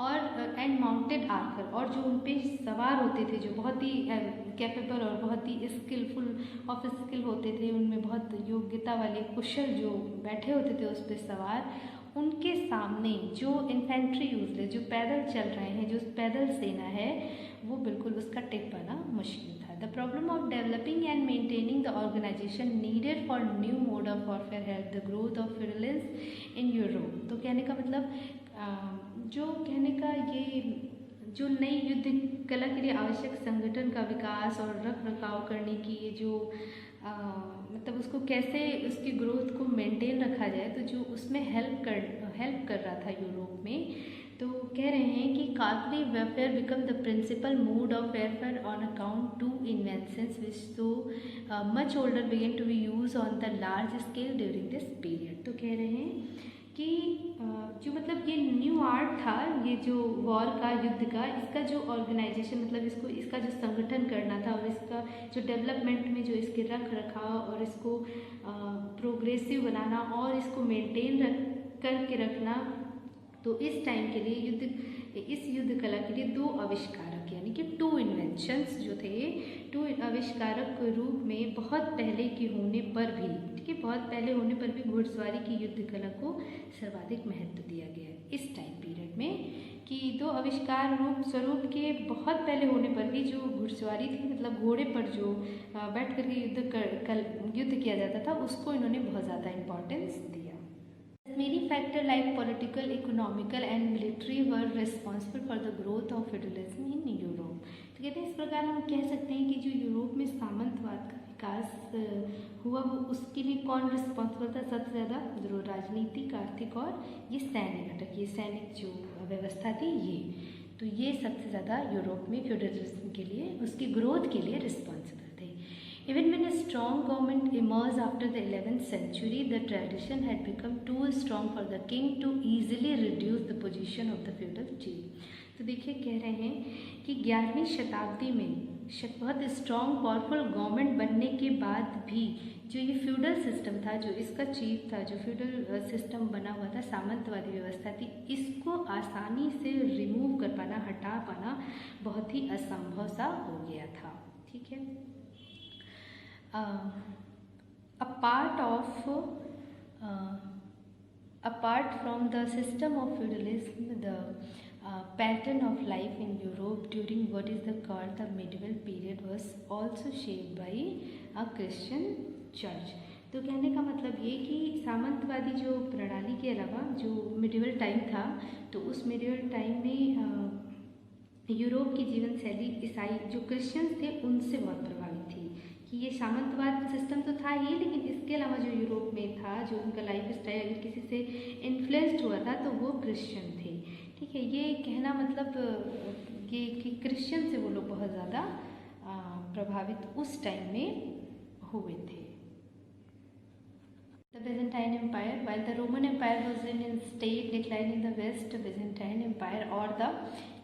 और एंड माउंटेड आर्कर, और जो उन पे सवार होते थे जो बहुत ही कैपेबल और बहुत ही स्किल होते थे, उनमें बहुत योग्यता वाले कुशल जो बैठे होते थे उस पर सवार, उनके सामने जो इन्फेंट्री यूजलेस, जो पैदल चल रहे हैं, जो पैदल सेना है, वो बिल्कुल उसका टिक पाना मुश्किल था। The problem of developing and maintaining the organisation needed for new mode of warfare help the growth of feudalism in Europe. तो कहने का मतलब ये जो नई युद्ध कला के लिए आवश्यक संगठन का विकास और रख रखाव करने की ये जो मतलब उसको कैसे उसकी ग्रोथ को मेंटेन रखा जाए, तो जो उसमें हेल्प कर रहा था यूरोप में। तो कह रहे हैं कि cavalry warfare become the principal mode of warfare on account to inventions which so much older began to be used on the large scale during this period। तो कह रहे हैं कि जो मतलब ये न्यू आर्ट था, ये जो वॉर का, युद्ध का, इसका जो ऑर्गेनाइजेशन मतलब इसका जो संगठन करना था और इसका जो डेवलपमेंट में जो इसके रख रखाव और इसको प्रोग्रेसिव बनाना और इसको मेंटेन करके रखना, तो इस टाइम के लिए इस युद्ध कला के लिए दो आविष्कारक यानी कि टू इन्वेंशंस जो थे, टू आविष्कारक के रूप में बहुत पहले के होने पर भी, ठीक है, बहुत पहले होने पर भी घुड़सवारी की युद्ध कला को सर्वाधिक महत्व दिया गया है इस टाइम पीरियड में, कि दो आविष्कार स्वरूप के बहुत पहले होने पर भी जो घुड़सवारी थी, मतलब घोड़े पर जो बैठ करके युद्ध किया जाता था, उसको इन्होंने बहुत ज़्यादा इम्पोर्टेंस दिया। Many factors like political, economical and military were responsible for the growth of feudalism in Europe। तो कहते हैं इस प्रकार हम कह सकते हैं कि जो यूरोप में सामंतवाद का विकास हुआ वो उसके लिए कौन रिस्पॉन्सिबल था सबसे ज़्यादा? जो राजनीतिक, आर्थिक और ये सैन्य घटक, ये सैनिक जो व्यवस्था थी, ये सबसे ज़्यादा यूरोप में फ्यूडलिज्म के लिए, उसकी ग्रोथ के लिए रिस्पॉन्सिबल थे। Even when a strong government emerged after the 11th century, the tradition had become too strong for the king to easily reduce the position of the feudal chief। तो देखिए कह रहे हैं कि 11वीं शताब्दी में बहुत स्ट्रॉन्ग पावरफुल गवर्नमेंट बनने के बाद भी जो ये फ्यूडल सिस्टम था, जो इसका चीफ था, जो फ्यूडल सिस्टम बना हुआ था, सामंतवादी व्यवस्था थी, इसको आसानी से रिमूव कर पाना, हटा पाना बहुत ही असंभव सा हो गया था। ठीक है। Apart from the system of feudalism, the pattern of life in Europe during what is called the medieval period was also shaped by a Christian church। तो कहने का मतलब ये कि सामंतवादी जो प्रणाली के अलावा जो मिडिवल टाइम था, तो उस मिडिवल टाइम में यूरोप की जीवन शैली ईसाई जो क्रिश्चियंस थे उनसे बहुत प्रभावित थी, कि ये सामंतवाद सिस्टम तो था ही, लेकिन इसके अलावा जो यूरोप में था, जो उनका लाइफ स्टाइल अगर किसी से इन्फ्लुएंस्ड हुआ था तो वो क्रिश्चियन थे। ठीक है, ये कहना मतलब ये कि क्रिश्चियन से वो लोग बहुत ज़्यादा प्रभावित उस टाइम में हुए थे। The Byzantine Empire. While the Roman Empire was in state decline in the west, Byzantine Empire और the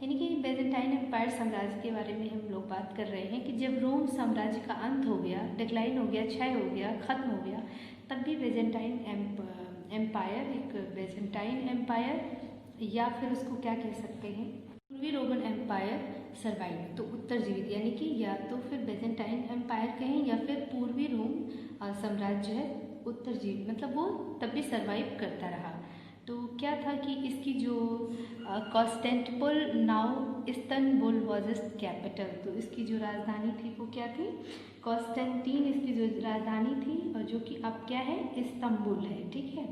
यानी कि Byzantine Empire साम्राज्य के बारे में हम लोग बात कर रहे हैं कि जब रोम साम्राज्य का अंत हो गया, डिक्लाइन हो गया, क्षय हो गया, खत्म हो गया, तब भी Byzantine एम्पायर एक Byzantine एम्पायर या फिर उसको क्या कह सकते हैं, पूर्वी रोमन एम्पायर सर्वाइव, तो उत्तर जीवित, यानी कि या तो फिर Byzantine एम्पायर कहें या फिर पूर्वी रोम साम्राज्य है उत्तर जीवित, मतलब वो तब भी सर्वाइव करता रहा। तो क्या था कि इसकी जो Constantinople now Istanbul was it's capital, तो इसकी जो राजधानी थी वो क्या थी, कॉन्स्टेंटीन इसकी जो राजधानी थी, और जो कि अब क्या है, इस्तांबुल है। ठीक है,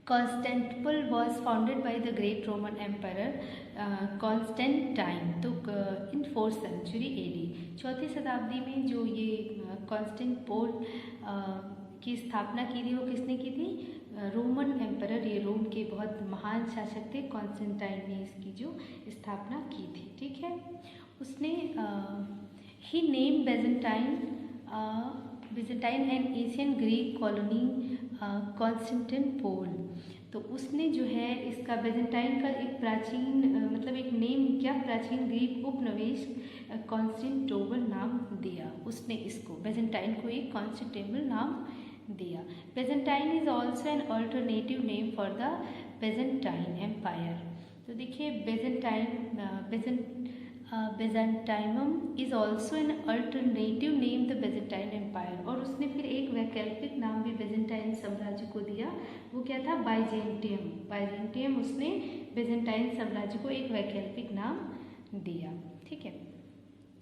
Constantinople was founded by the great Roman Emperor Constantine तो in 4th century AD, चौथी शताब्दी में जो ये कॉन्स्टेंटिनोपल की स्थापना की थी वो किसने की थी, रोमन एम्परर, ये रोम के बहुत महान शासक थे, कॉन्स्टेंटाइन ने इसकी जो स्थापना की थी। ठीक है, उसने ही name Byzantine and Asian Greek colony Constantinople, तो उसने जो है इसका बेजेंटाइन का एक प्राचीन मतलब एक नेम क्या, प्राचीन ग्रीक उपनिवेश कॉन्स्टेंटिनोपल नाम दिया उसने, इसको बेजेंटाइन को एक कॉन्स्टेंटिनोपल नाम दिया। Byzantine is also an alternative name for the Byzantine empire. तो देखिए Byzantium is also an alternative name the Byzantine Empire, और उसने फिर एक वैकल्पिक नाम भी बेजेंटाइन साम्राज्य को दिया, वो क्या था, बाइजेंटियम उसने बेजेंटाइन साम्राज्य को एक वैकल्पिक नाम दिया। ठीक है,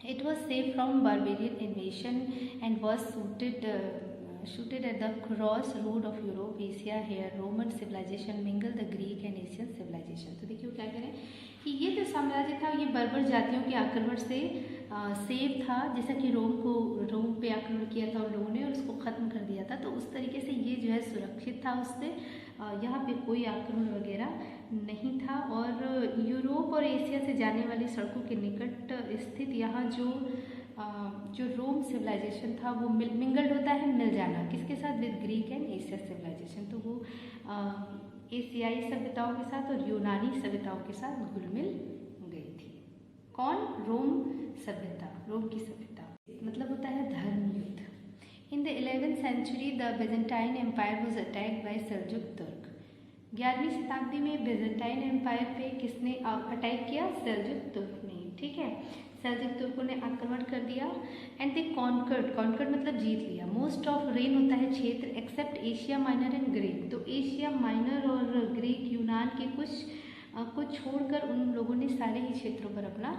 it was safe from barbarian invasion and was shooted at the crossroad of Europe, Asia, here Roman civilization mingled the Greek and Asian civilization। तो देखिए वो क्या करें कि ये जो साम्राज्य था ये बर्बर जातियों के आक्रमण से सेफ था, जैसा कि रोम पे आक्रमण किया था उन लोगों ने और उसको ख़त्म कर दिया था, तो उस तरीके से ये जो है सुरक्षित था उससे, यहाँ पे कोई आक्रमण वगैरह नहीं था। और यूरोप और एशिया से जाने वाली सड़कों के निकट स्थित यहाँ जो रोम सिविलाइजेशन था वो मिंगल्ड होता है, मिल जाना किसके साथ, with Greek and Asia civilisation, तो वो एशियाई सभ्यताओं के साथ और यूनानी सभ्यताओं के साथ घुल मिल गई थी। कौन, रोम सभ्यता, रोम की सभ्यता, मतलब होता है धर्म युद्ध। In the 11th century the Byzantine empire was attacked by Seljuk Turk. 11वीं शताब्दी में बेजेंटाइन एम्पायर पे किसने अटैक किया, सेल्जुक तुर्क ने। ठीक है, सेल्जुक तुर्कों ने आक्रमण कर दिया एंड दे कॉन्कर्ड मतलब जीत लिया। मोस्ट ऑफ रेन होता है क्षेत्र except Asia Minor and Greek, तो एशिया माइनर और ग्रीक यूनान के कुछ छोड़कर उन लोगों ने सारे ही क्षेत्रों पर अपना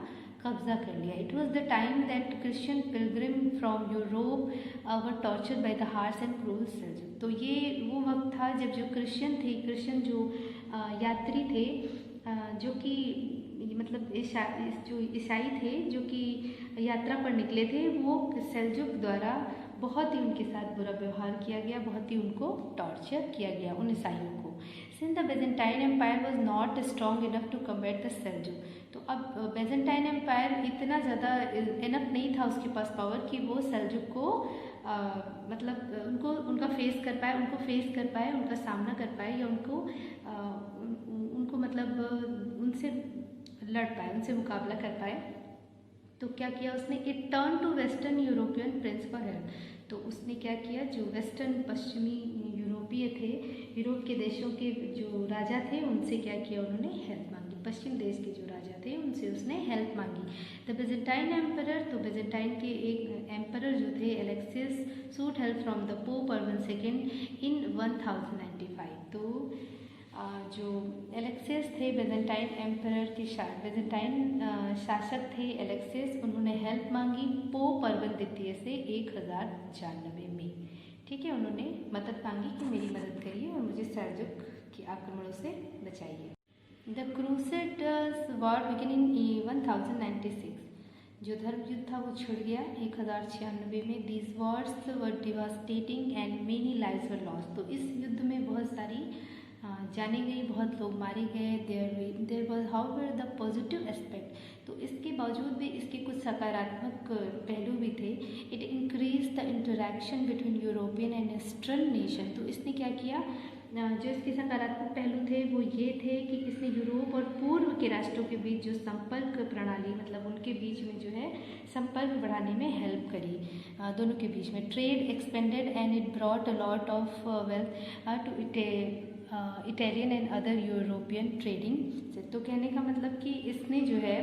कब्जा कर लिया। It was the time that Christian Pilgrim from Europe were tortured by the harsh and cruel Seljuk, तो ये वो वक्त था जब जो क्रिश्चियन जो यात्री थे जो कि मतलब जो ईसाई थे जो कि यात्रा पर निकले थे, वो सेल्जुक द्वारा बहुत ही उनके साथ बुरा व्यवहार किया गया, बहुत ही उनको टॉर्चर किया गया उन ईसाइयों को। Since the Byzantine empire was not strong enough to combat the Seljuk, तो अब बेजेंटाइन एम्पायर इतना ज़्यादा इनफ नहीं था उसके पास पावर कि वो सेल्जुक को मतलब उनका फेस कर पाए, उनका सामना कर पाए या उनको मतलब उनसे लड़ पाए, उनसे मुकाबला कर पाए। तो क्या किया उसने, it turn to western European prince for help, तो उसने क्या किया, जो वेस्टर्न पश्चिमी यूरोपीय थे, यूरोप के देशों के जो राजा थे उनसे क्या किया, उन्होंने हेल्प मांगी, पश्चिम देश के जो राजा थे उनसे उसने हेल्प मांगी। द बेजेंटाइन एम्परर, तो बेजेंटाइन के एक एम्परर जो थे Alexius suit help from the pope urban II इन 1095, तो जो एलेक्सियस थे बेजेंटाइन एम्परर के बेजेंटाइन शासक थे एलेक्सियस, उन्होंने हेल्प मांगी पोप अर्बन II से 1094 में। ठीक है, उन्होंने मदद मांगी कि मेरी मदद करिए और मुझे सेल्जुक के आक्रमणों से बचाइए। The crusaders war begin in 1096, जो धर्म युद्ध था वो छिड़ गया 1096 में। These Wars were devastating and many lives were lost, तो इस युद्ध में बहुत सारी जाने गई, बहुत लोग मारे गए। There was however the positive aspect, तो तो इसके बावजूद भी इसके कुछ सकारात्मक पहलू भी थे। It increase the interaction between European and eastern nation. तो इसने क्या किया, जो इसके सकारात्मक पहलू थे वो ये थे कि इसने यूरोप और पूर्व के राष्ट्रों के बीच जो संपर्क प्रणाली, मतलब उनके बीच में जो है संपर्क बढ़ाने में हेल्प करी, दोनों के बीच में। Trade expanded and it brought a lot of wealth to Italian and other European trading. तो कहने का मतलब कि इसने जो है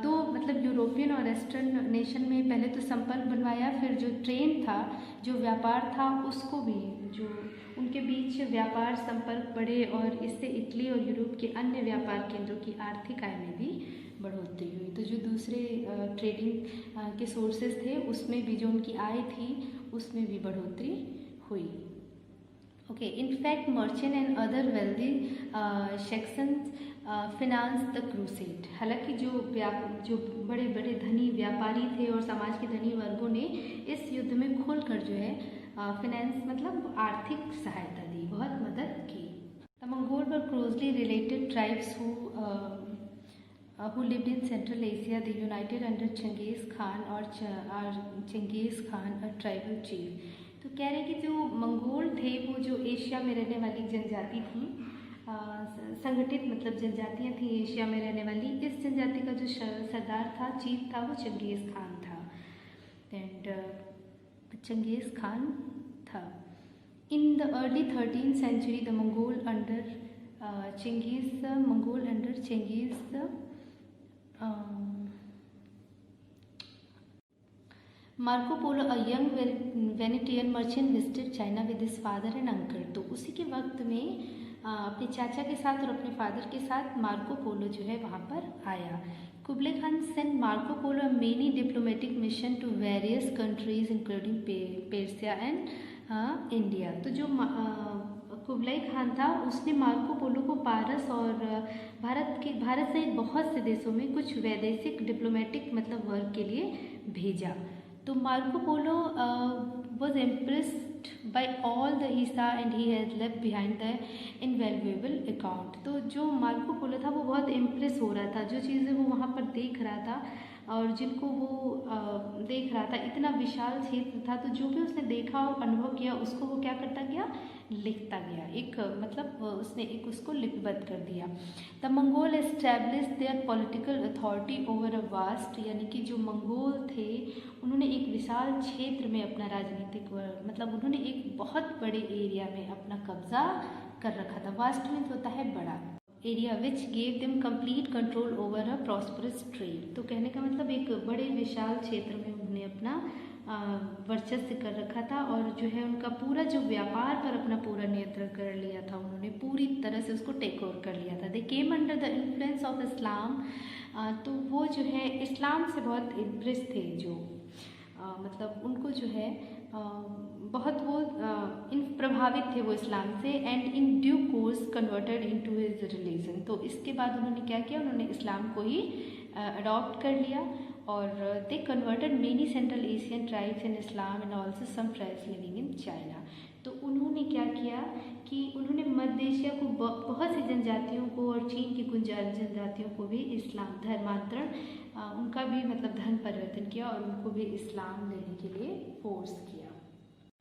दो मतलब यूरोपियन और वेस्टर्न नेशन में पहले तो संपर्क बनवाया, फिर जो ट्रेड था, जो व्यापार था, उसको भी जो उनके बीच व्यापार संपर्क बढ़े और इससे इटली और यूरोप के अन्य व्यापार केंद्रों की आर्थिक आय में भी बढ़ोतरी हुई। तो जो दूसरे ट्रेडिंग के सोर्सेज थे उसमें भी जो उनकी आय थी उसमें भी बढ़ोतरी हुई। Okay, in fact merchant and other wealthy sections finance the crusade. हालांकि जो बड़े बड़े धनी व्यापारी थे और समाज के धनी वर्गों ने इस युद्ध में खुलकर जो है फिनेंस मतलब आर्थिक सहायता दी, बहुत मदद की। The Mongol were closely related tribes who lived in Central Asia. They united under Genghis Khan और Genghis Khan a tribal chief। तो कह रहे कि जो मंगोल थे वो जो एशिया में रहने वाली जनजाति थी, संगठित मतलब जनजातियाँ थी एशिया में रहने वाली, इस जनजाति का जो सरदार था, चीफ था, वो चंगेज़ खान था। एंड चंगेज़ खान था। In the early 13th century the Mongol under Changez Marco Polo a young Venetian merchant visited China with his father and uncle. तो उसी के वक्त में अपने चाचा के साथ और अपने फादर के साथ मार्को पोलो जो है वहाँ पर आया। Kublai Khan sent Marco Polo many diplomatic mission to various countries including Persia and India. तो जो कुबलाई खान था उसने मार्को पोलो को पारस और भारत सहित बहुत से देशों में कुछ वैदेशिक डिप्लोमेटिक मतलब वर्क के लिए भेजा। तो Marco Polo was impressed by all the he saw and he had left behind the invaluable account। तो जो मार्को पोलो था वो बहुत इम्प्रेस हो रहा था, जो चीज़ें वो वहाँ पर देख रहा था और जिनको वो देख रहा था, इतना विशाल क्षेत्र था, तो जो भी उसने देखा और अनुभव किया उसको वो क्या करता गया, लिखता गया, एक मतलब उसने एक उसको लिपिबद्ध कर दिया। The Mongol establish there political authority over a vast, यानी कि जो मंगोल थे उन्होंने एक विशाल क्षेत्र में अपना राजनीतिक मतलब उन्होंने एक बहुत बड़े एरिया में अपना कब्जा कर रखा था। वास्ट मीन्स होता है बड़ा area, which gave them complete control over a prosperous trade. तो कहने का मतलब एक बड़े विशाल क्षेत्र में उन्होंने अपना वर्चस्व कर रखा था और जो है उनका पूरा जो व्यापार पर अपना पूरा नियंत्रण कर लिया था, उन्होंने पूरी तरह से उसको टेक ओवर कर लिया था। They came under the influence of Islam. तो वो जो है इस्लाम से बहुत इम्प्रेस थे, जो मतलब उनको जो है बहुत वो प्रभावित थे वो इस्लाम से। And in due course converted into his religion. तो इसके बाद उन्होंने क्या किया, उन्होंने इस्लाम को ही अडॉप्ट कर लिया और they converted many Central Asian tribes in Islam and also some tribes living in China. तो उन्होंने क्या किया कि उन्होंने मध्य एशिया को बहुत सी जनजातियों को और चीन की कुछ जनजातियों को भी इस्लाम धर्मांतरण उनका भी मतलब धर्म परिवर्तन किया और उनको भी इस्लाम लेने के लिए फोर्स किया।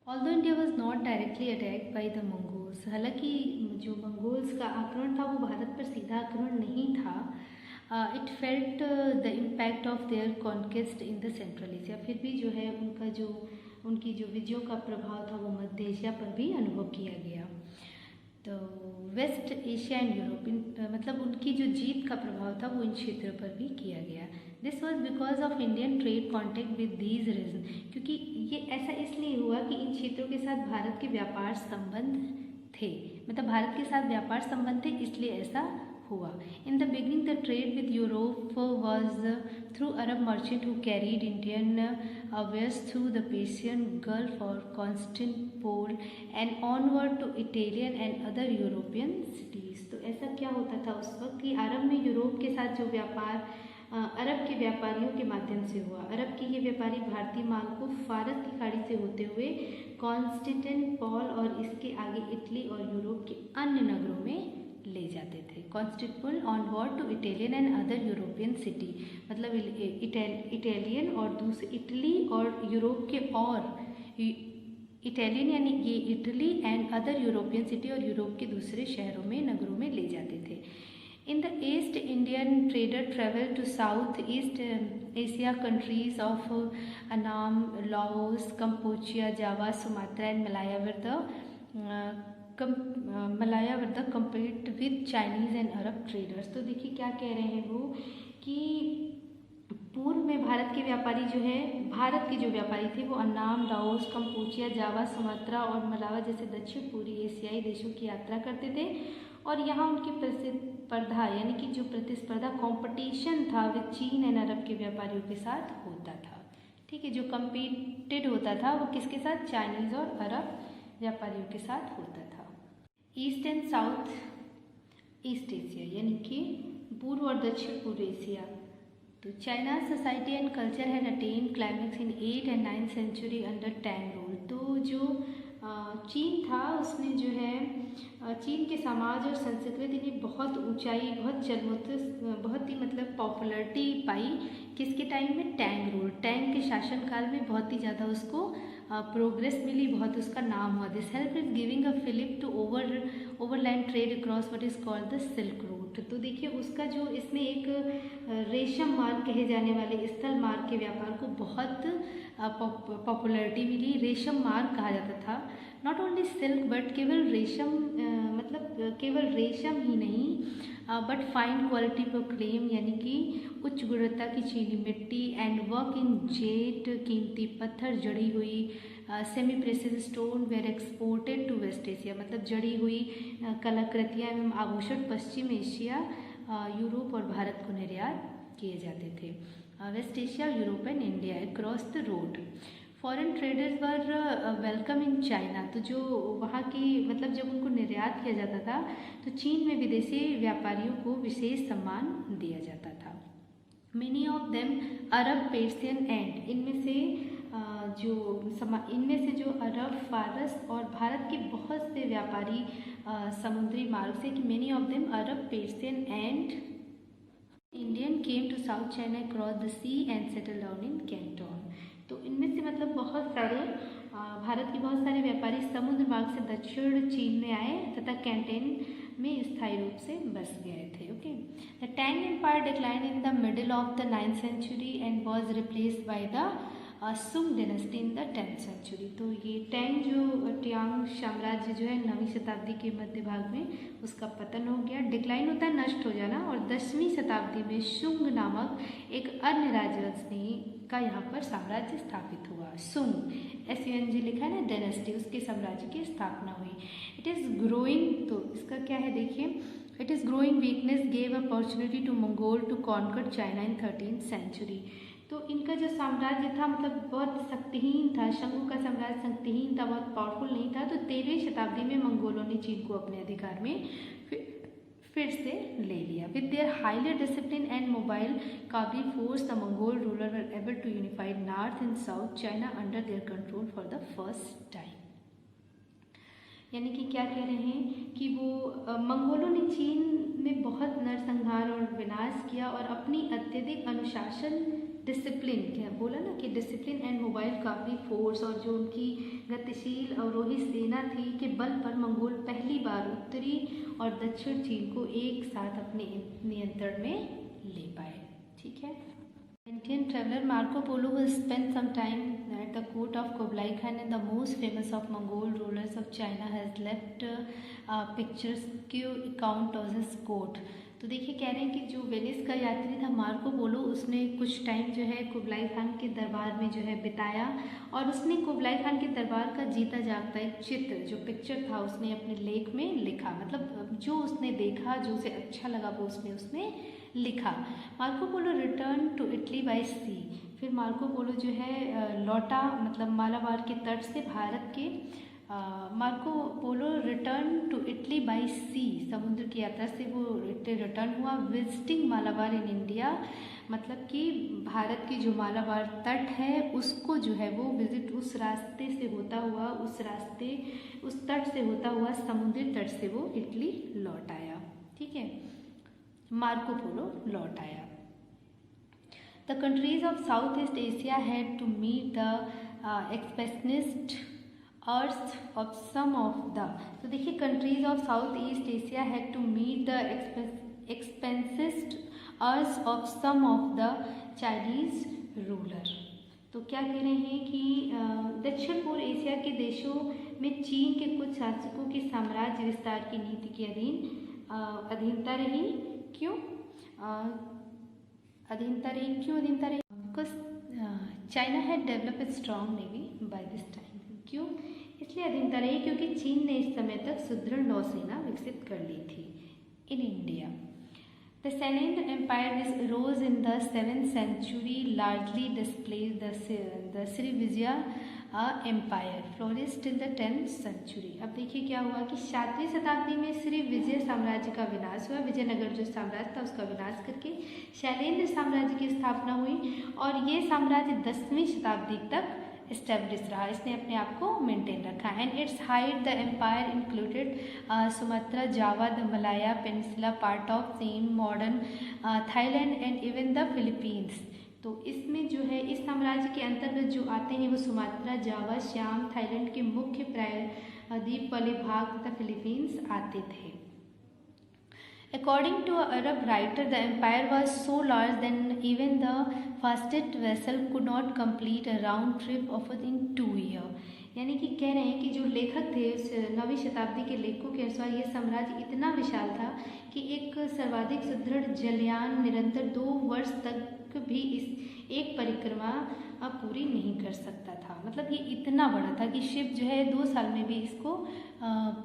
Although India was not directly attacked by the Mongols. हालांकि जो मंगोल्स का आक्रमण था वो भारत पर सीधा आक्रमण नहीं था। It felt the impact of their conquest in the central Asia. फिर भी जो है उनकी जो विजयों का प्रभाव था वो मध्य एशिया पर भी अनुभव किया गया। तो वेस्ट एशिया एंड यूरोप मतलब उनकी जो जीत का प्रभाव था वो इन क्षेत्रों पर भी किया गया। This was because of Indian trade contact with these region. क्योंकि ये ऐसा इसलिए हुआ कि इन क्षेत्रों के साथ भारत के व्यापार संबंध थे, मतलब भारत के साथ व्यापार संबंध थे, इसलिए ऐसा हुआ। In the beginning the trade with Europe was through Arab merchant who carried Indian wares through the Persian Gulf और Constantinople and onward to Italian and other European cities. तो ऐसा क्या होता था उस वक्त कि अरब में यूरोप के साथ जो व्यापार अरब के व्यापारियों के माध्यम से हुआ। अरब के ये व्यापारी भारतीय माल को फारस की खाड़ी से होते हुए कॉन्स्टेंटिनोपल और इसके आगे इटली और यूरोप के अन्य नगरों में ले जाते थे। Constantinople on war to Italian and other European city, मतलब इटालियन और दूसरे इटली और यूरोप के और इटालियन यानी ये Italy and other European city और यूरोप के दूसरे शहरों में नगरों में ले जाते थे। In the East Indian trader travel to South East Asia countries of Annam, Laos, Kampuchea, Java, Sumatra and Malaya were the compete with Chinese and Arab traders. तो देखिए क्या कह रहे हैं वो कि पूर्व में भारत के व्यापारी जो है, भारत के जो व्यापारी थे वो अन्नाम, लाओस, कंपोचिया, जावा, सुमात्रा और मलावा जैसे दक्षिण पूर्वी एशियाई देशों की यात्रा करते थे और यहाँ उनकी प्रतिस्पर्धा यानी कि जो प्रतिस्पर्धा कॉम्पिटिशन था वो चीन एंड अरब के व्यापारियों के साथ होता था। ठीक है, जो कम्पीटेड होता था वो किसके साथ? चाइनीज़ और अरब व्यापारियों के साथ होता था। East and South East Asia यानी कि पूर्व और दक्षिण पूर्व एशिया। तो China society and culture had attain climax in 8th and 9th century under Tang rule. तो जो चीन था उसने जो है चीन के समाज और संस्कृति ने बहुत ऊंचाई, बहुत ही मतलब पॉपुलरिटी पाई किसके टाइम में? टैंग रूल, टैंग के शासनकाल में बहुत ही ज़्यादा उसको प्रोग्रेस मिली, बहुत उसका नाम हुआ। This help is giving a fillip to overland trade across what is called the Silk Route. तो देखिए उसका जो इसने एक रेशम मार्ग कहे जाने वाले स्थल मार्ग के व्यापार को बहुत पॉपुलरिटी मिली। रेशम मार्ग कहा जाता था। नॉट ओनली सिल्क बट केवल रेशम मतलब केवल रेशम ही नहीं बट फाइन क्वालिटी पर क्लेम यानी कि उच्च गुणवत्ता की चीनी मिट्टी एंड वर्क इन जेट, कीमती पत्थर, जड़ी हुई semi precious stone were exported to West Asia, मतलब जड़ी हुई कलाकृतियाँ एवं आभूषण पश्चिम एशिया, यूरोप और भारत को निर्यात किए जाते थे। West Asia, Europe and India across the road. Foreign traders were welcome in China. तो जो वहाँ की मतलब जब उनको निर्यात किया जाता था तो चीन में विदेशी व्यापारियों को विशेष सम्मान दिया जाता था। Many of them Arab, Persian and इनमें से जो अरब, फारस और भारत के बहुत से व्यापारी समुद्री मार्ग से कि many of them Arab, Persian and Indian came to South China cross the sea and settle down in Canton. तो इनमें से मतलब बहुत सारे भारत के बहुत सारे व्यापारी समुद्र मार्ग से दक्षिण चीन में आए तथा कैंटोन में स्थायी रूप से बस गए थे। Okay, the Tang empire decline in the middle of the 9th century and was replaced by the Sung dynasty in the 10th century. तो ये टैंग जो ट्यांग साम्राज्य जो है 9वीं शताब्दी के मध्य भाग में उसका पतन हो गया। डिक्लाइन होता है नष्ट हो जाना, और 10वीं शताब्दी में सुंग नामक एक अन्य राजवंश का यहाँ पर साम्राज्य स्थापित हुआ। सुंग SUNG लिखा है ना, डायनेस्टी, उसके साम्राज्य की स्थापना हुई। इट इज़ ग्रोइंग, तो इसका क्या है देखिए, it is growing weakness gave opportunity to Mongol to conquer China in 13th century. तो इनका जो साम्राज्य था मतलब बहुत शक्तिहीन था, शंगु का साम्राज्य शक्तिहीन था, बहुत पावरफुल नहीं था। तो 13वीं शताब्दी में मंगोलों ने चीन को अपने अधिकार में फिर से ले लिया। With their highly discipline and mobile cavalry force the Mongol ruler were able to unified north and south China under their control for the first time. यानी कि क्या कह रहे हैं कि वो मंगोलों ने चीन में बहुत नरसंहार और विनाश किया और अपनी अत्यधिक अनुशासन, डिसिप्लिन, क्या बोला ना कि डिसिप्लिन एंड मोबाइल काफ़ी फोर्स, और जो उनकी गतिशील अवरोही सेना थी के बल पर मंगोल पहली बार उत्तरी और दक्षिण चीन को एक साथ अपने नियंत्रण में ले पाए। ठीक है। Indian traveler Marco Polo who spent some time at the court of Kublai Khan and the most famous of Mongol rulers of China has left pictures के account of his court। तो देखिए कह रहे हैं कि जो वेनिस का यात्री था मार्को पोलो, उसने कुछ टाइम जो है कुबलाई खान के दरबार में जो है बिताया, और उसने कुबलाई खान के दरबार का जीता जागता एक चित्र, जो पिक्चर था, उसने अपने लेख में लिखा। मतलब जो उसने देखा, जो उसे अच्छा लगा वो उसने लिखा। Marco Polo return to Italy by sea. फिर मार्को पोलो जो है लौटा, मतलब मालाबार के तट से भारत के Marco Polo return to Italy by sea, समुद्र की यात्रा से वो रिटर्न हुआ। विजिटिंग मालाबार इन इंडिया, मतलब कि भारत की जो मालाबार तट है उसको जो है वो विजिट उस रास्ते से होता हुआ, उस तट से होता हुआ समुद्री तट से वो इटली लौट आया। ठीक है, मार्को पोलो लौट आया। The countries of South East Asia had to meet the expansionist earth of some of the, तो देखिए countries of South East Asia had to meet the expansionist earth of some of the Chinese ruler. तो क्या कह रहे हैं कि दक्षिण पूर्व एशिया के देशों में चीन के कुछ शासकों की साम्राज्य विस्तार की नीति के अधीनता रही। क्यों अधीनता रही? Because China had develop a strong navy by this time. क्यों इसलिए अधीनता रही? क्योंकि चीन ने इस समय तक सुदृढ़ नौसेना विकसित कर ली थी। In India the Sassanid Empire which rose in the 7th century largely displaced the Srivijaya Empire flourished till the 10th century। अब देखिए क्या हुआ कि 7वीं शताब्दी में श्री विजय साम्राज्य का विनाश हुआ। विजयनगर जो साम्राज्य था उसका विनाश करके शैलेंद्र साम्राज्य की स्थापना हुई और ये साम्राज्य 10वीं शताब्दी तक एस्टेब्लिश रहा। इसने अपने आप को मेंटेन रखा। And its height the empire included Sumatra, Java, the Malaya peninsula, part of same modern Thailand and even the Philippines. तो इसमें जो है इस साम्राज्य के अंतर्गत जो आते हैं वो सुमात्रा, जावा, श्याम, थाईलैंड के मुख्य प्रायद्वीप वाले भाग तथा फिलीपींस आते थे। According to an Arab writer, the empire was so large that even the fastest vessel could not complete a round trip of in 2 years। यानी कि कह रहे हैं कि जो लेखक थे उस 9वीं शताब्दी के लेखकों के अनुसार यह साम्राज्य इतना विशाल था कि एक सर्वाधिक सुदृढ़ जलयान निरंतर 2 वर्ष तक भी इस एक परिक्रमा पूरी नहीं कर सकता था। मतलब ये इतना बड़ा था कि शिप जो है 2 साल में भी इसको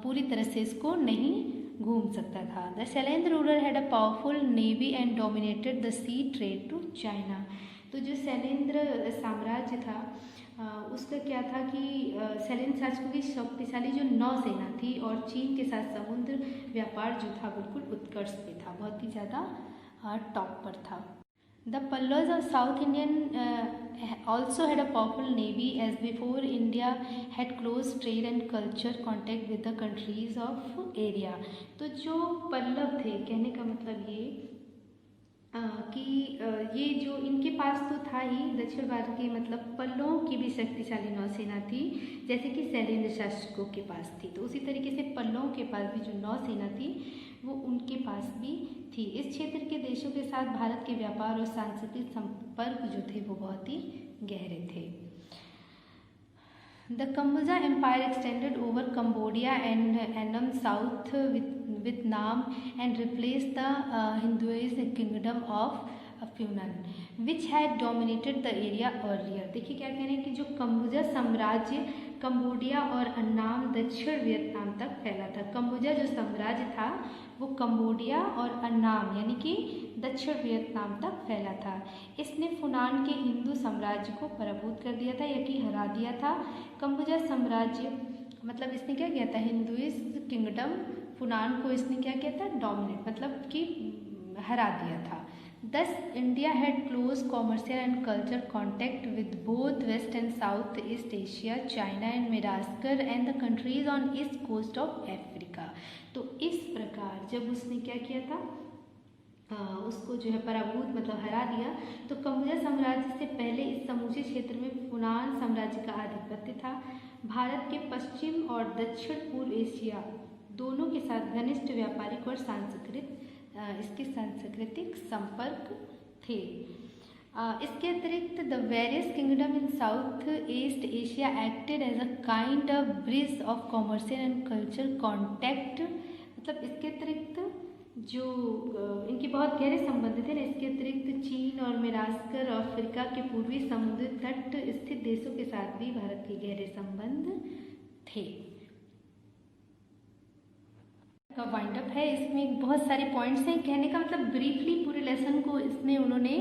पूरी तरह से इसको नहीं घूम सकता था। The Shailendra ruler had a powerful navy and dominated the sea trade to China. तो जो शैलेंद्र साम्राज्य था उसका क्या था कि शैलेंद्र शासकों की शक्तिशाली जो नौसेना थी और चीन के साथ समुद्र व्यापार जो था बिल्कुल उत्कर्ष पे था, बहुत ही ज़्यादा टॉप पर था। The Pallavas of South Indian also had a powerful navy as before India had close trade and culture contact with the countries of area। तो जो पल्लव थे, कहने का मतलब ये कि ये जो इनके पास तो था ही दक्षिण भारत के मतलब पल्लवों की भी शक्तिशाली नौसेना थी जैसे कि शैलेंद्र शासकों के पास थी। तो उसी तरीके से पल्लवों के पास भी जो नौसेना थी वो उनके पास भी थी। इस क्षेत्र के देशों के साथ भारत के व्यापार और सांस्कृतिक संपर्क जो थे वो बहुत ही गहरे थे। The Kambuja Empire extended over Cambodia and Annam South Vietnam and replaced the Hinduist kingdom of Funan which had dominated the area earlier। देखिए क्या कह रहे हैं कि जो कम्बुजा साम्राज्य कंबोडिया और अन्नाम दक्षिण वियतनाम तक फैला था। कम्बुजा जो साम्राज्य था वो कंबोडिया और अन्नाम यानी कि दक्षिण वियतनाम तक फैला था। इसने फुनान के हिंदू साम्राज्य को पराभूत कर दिया था या कि हरा दिया था। कंबुजा साम्राज्य मतलब इसने क्या किया था, हिंदुइस्ट किंगडम फुनान को इसने क्या किया था, डोमिनेट मतलब कि हरा दिया था। Thus, India had close commercial and cultural contact with both West and South East Asia, China and Madagascar and the countries on east coast of Africa। तो इस प्रकार जब उसने क्या किया था उसको जो है पराभूत मतलब हरा दिया, तो कंबोजा साम्राज्य से पहले इस समूचे क्षेत्र में फुनान साम्राज्य का आधिपत्य था। भारत के पश्चिम और दक्षिण पूर्व एशिया दोनों के साथ घनिष्ठ व्यापारिक और इसके सांस्कृतिक संपर्क थे। इसके अतिरिक्त the various kingdom in South East Asia acted as a kind of bridge of commercial and cultural contact. मतलब इसके अतिरिक्त जो इनके बहुत गहरे संबंध थे ना, इसके अतिरिक्त चीन और मेडागास्कर और अफ्रीका के पूर्वी समुद्र तट स्थित देशों के साथ भी भारत के गहरे संबंध थे। का वाइंड अप है, इसमें बहुत सारे पॉइंट्स हैं। कहने का मतलब ब्रीफली पूरे लेसन को इसमें उन्होंने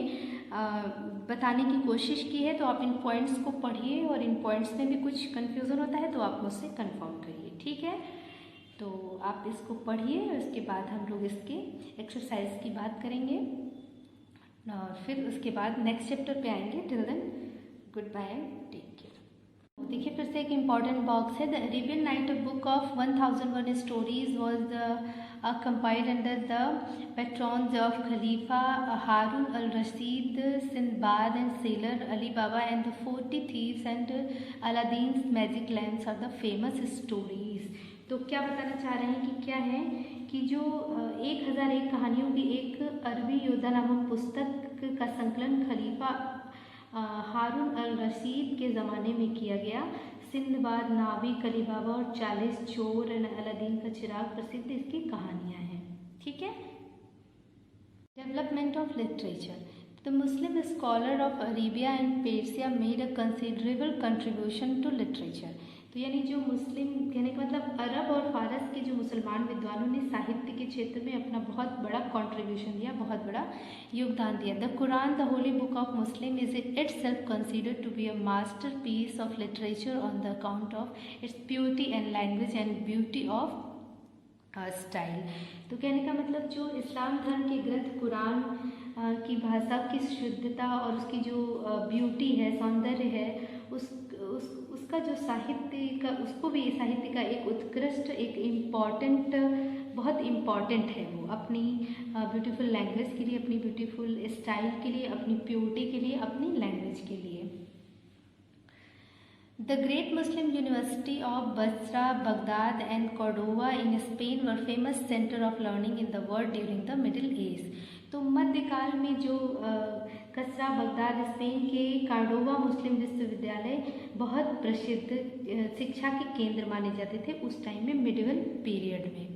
बताने की कोशिश की है। तो आप इन पॉइंट्स को पढ़िए और इन पॉइंट्स में भी कुछ कन्फ्यूज़न होता है तो आप मुझसे कंफर्म करिए, ठीक है। तो आप इसको पढ़िए और उसके बाद हम लोग इसके एक्सरसाइज की बात करेंगे और फिर उसके बाद नेक्स्ट चैप्टर पे आएंगे। Till then goodbye, take care. देखिए फिर से एक इम्पॉर्टेंट बॉक्स है। The Arabian night book of 1001 stories was compiled under the patrons of Khalifa Harun al-Rashid, Sindbad and sailor Ali Baba and the 40 thieves and Aladdin's magic lamps are the famous stories। तो क्या बताना चाह रहे हैं कि क्या है कि जो 1001 कहानियों की एक अरबी योद्धा नामक पुस्तक का संकलन खलीफा हारून अल रशीद के ज़माने में किया गया। सिंदबाद, नाविक, अली बाबा और 40 चोर, अलादीन का चिराग प्रसिद्ध इसकी कहानियाँ हैं। ठीक है। Development of literature. The Muslim scholar of Arabia and Persia made a considerable contribution to literature. तो यानी जो मुस्लिम कहने का मतलब अरब और फारस के जो मुसलमान विद्वानों ने साहित्य के क्षेत्र में अपना बहुत बड़ा कंट्रीब्यूशन दिया, बहुत बड़ा योगदान दिया। The Quran, the holy book of Muslim, is itself considered to be a masterpiece of literature on the account of its purity and language and beauty of style. तो कहने का मतलब जो इस्लाम धर्म के ग्रंथ कुरान की भाषा की शुद्धता और उसकी जो ब्यूटी है, सौंदर्य है, उसका जो साहित्य का, उसको भी साहित्य का एक उत्कृष्ट, एक इम्पॉर्टेंट, बहुत इम्पॉर्टेंट है वो अपनी ब्यूटीफुल लैंग्वेज के लिए, अपनी ब्यूटीफुल स्टाइल के लिए, अपनी प्योरिटी के लिए, अपनी लैंग्वेज के लिए। The great Muslim University of Basra, Baghdad and Cordova in Spain were famous center of learning in the world during the Middle Age। तो मध्यकाल में जो कस्रा, बगदाद, स्पेन के कार्डोवा मुस्लिम विश्वविद्यालय बहुत प्रसिद्ध शिक्षा के केंद्र माने जाते थे उस टाइम में, मिडिवल पीरियड में।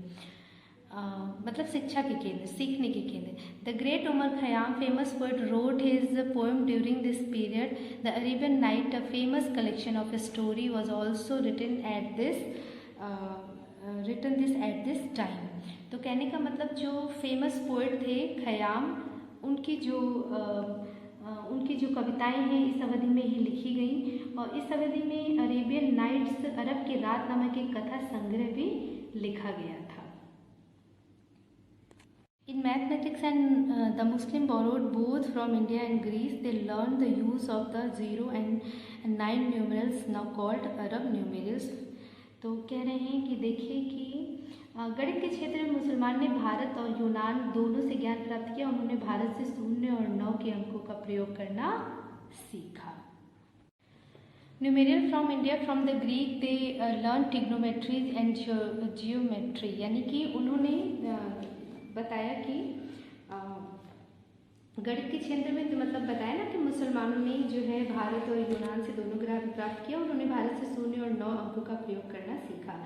मतलब शिक्षा के केंद्र, सीखने के केंद्र। The great Omar Khayyam, famous poet, wrote his poem during this period. The Arabian night, a famous collection of story, was also written at this time. तो कहने का मतलब जो फेमस पोएट थे खयाम, उनकी जो कविताएं हैं इस अवधि में ही लिखी गई, और इस अवधि में अरेबियन नाइट्स, अरब की रात नामक एक कथा संग्रह भी लिखा गया था। In mathematics and the Muslim borrowed both from India and Greece. They learned the use of the 0 and 9 numerals now called Arab numerals। तो कह रहे हैं कि देखिए कि गणित के क्षेत्र में मुसलमान ने भारत और यूनान दोनों से ज्ञान प्राप्त किया। उन्होंने भारत से 0 और 9 के अंकों का प्रयोग करना सीखा। Numeral from India, from the Greek they learn trigonometry and geometry. यानी कि उन्होंने बताया कि गणित के क्षेत्र में, तो मतलब बताया ना कि मुसलमानों ने जो है भारत और यूनान से दोनों ग्रह प्राप्त किया। उन्होंने भारत से 0 और 9 अंकों का प्रयोग करना सीखा।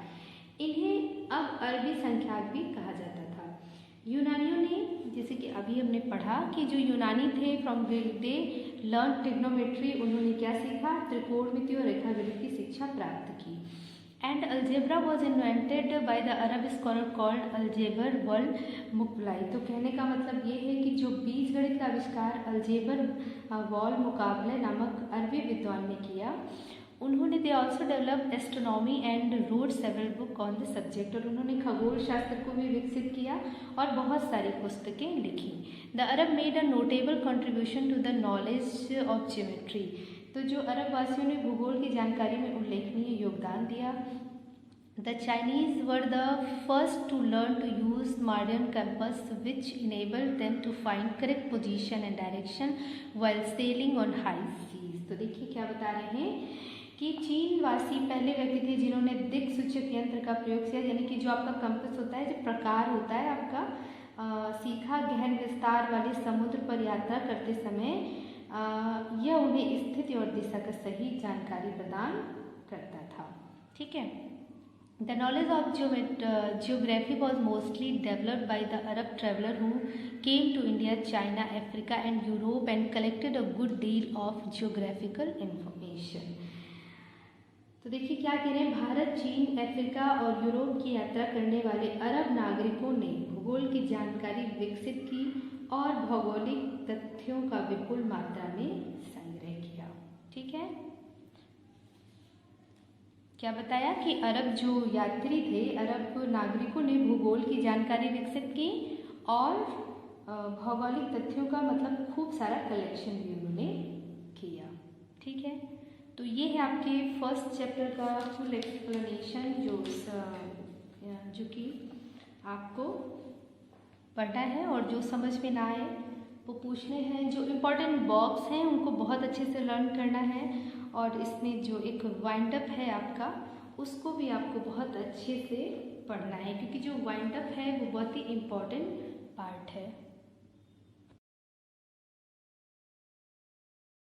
इन्हें अब अरबी संख्याक भी कहा जाता था। यूनानियों ने, जैसे कि अभी हमने पढ़ा कि जो यूनानी थे from Greek they learn trigonometry, उन्होंने क्या सीखा? त्रिकोणमिति और रेखागणित की शिक्षा प्राप्त की। And algebra was invented by the Arab scholar called Aljabr wal Muqabala. तो कहने का मतलब ये है कि जो बीज गणित का आविष्कार अलजेबर वॉल मुकाबले नामक अरबी विद्वान ने किया। उन्होंने they also develop astronomy and road several book on the subject. और उन्होंने खगोल शास्त्र को भी विकसित किया और बहुत सारी पुस्तकें लिखी। The Arab made a notable contribution to the knowledge of geometry. तो जो अरब वासियों ने भूगोल की जानकारी में उल्लेखनीय योगदान दिया। The Chinese were the first to learn to use modern compass which enabled them to find correct position and direction while sailing on high seas. तो देखिए क्या बता रहे हैं कि चीन वासी पहले व्यक्ति थे जिन्होंने दिक्सूचक यंत्र का प्रयोग किया। यानी कि जो आपका कंपास होता है, जो प्रकार होता है आपका, सीखा गहन विस्तार वाले समुद्र पर यात्रा करते समय यह उन्हें स्थिति और दिशा का सही जानकारी प्रदान करता था। ठीक है। The knowledge of geography was mostly developed by the Arab traveller who came to India, China, Africa and Europe and collected a good deal of geographical information. तो देखिए क्या कह रहे हैं, भारत, चीन, अफ्रीका और यूरोप की यात्रा करने वाले अरब नागरिकों ने भूगोल की जानकारी विकसित की और भौगोलिक तथ्यों का विपुल मात्रा में संग्रह किया। ठीक है। क्या बताया कि अरब जो यात्री थे, अरब नागरिकों ने भूगोल की जानकारी विकसित की और भौगोलिक तथ्यों का मतलब खूब सारा कलेक्शन भी उन्होंने किया। ठीक है। तो ये है आपके फर्स्ट चैप्टर का फुल एक्सप्लेनेशन जो कि आपको पढ़ना है, और जो समझ में ना आए वो पूछने हैं। जो इम्पोर्टेंट बॉक्स हैं उनको बहुत अच्छे से लर्न करना है, और इसमें जो एक वाइंड अप है आपका, उसको भी आपको बहुत अच्छे से पढ़ना है, क्योंकि जो वाइंड अप है वो बहुत ही इम्पोर्टेंट पार्ट है।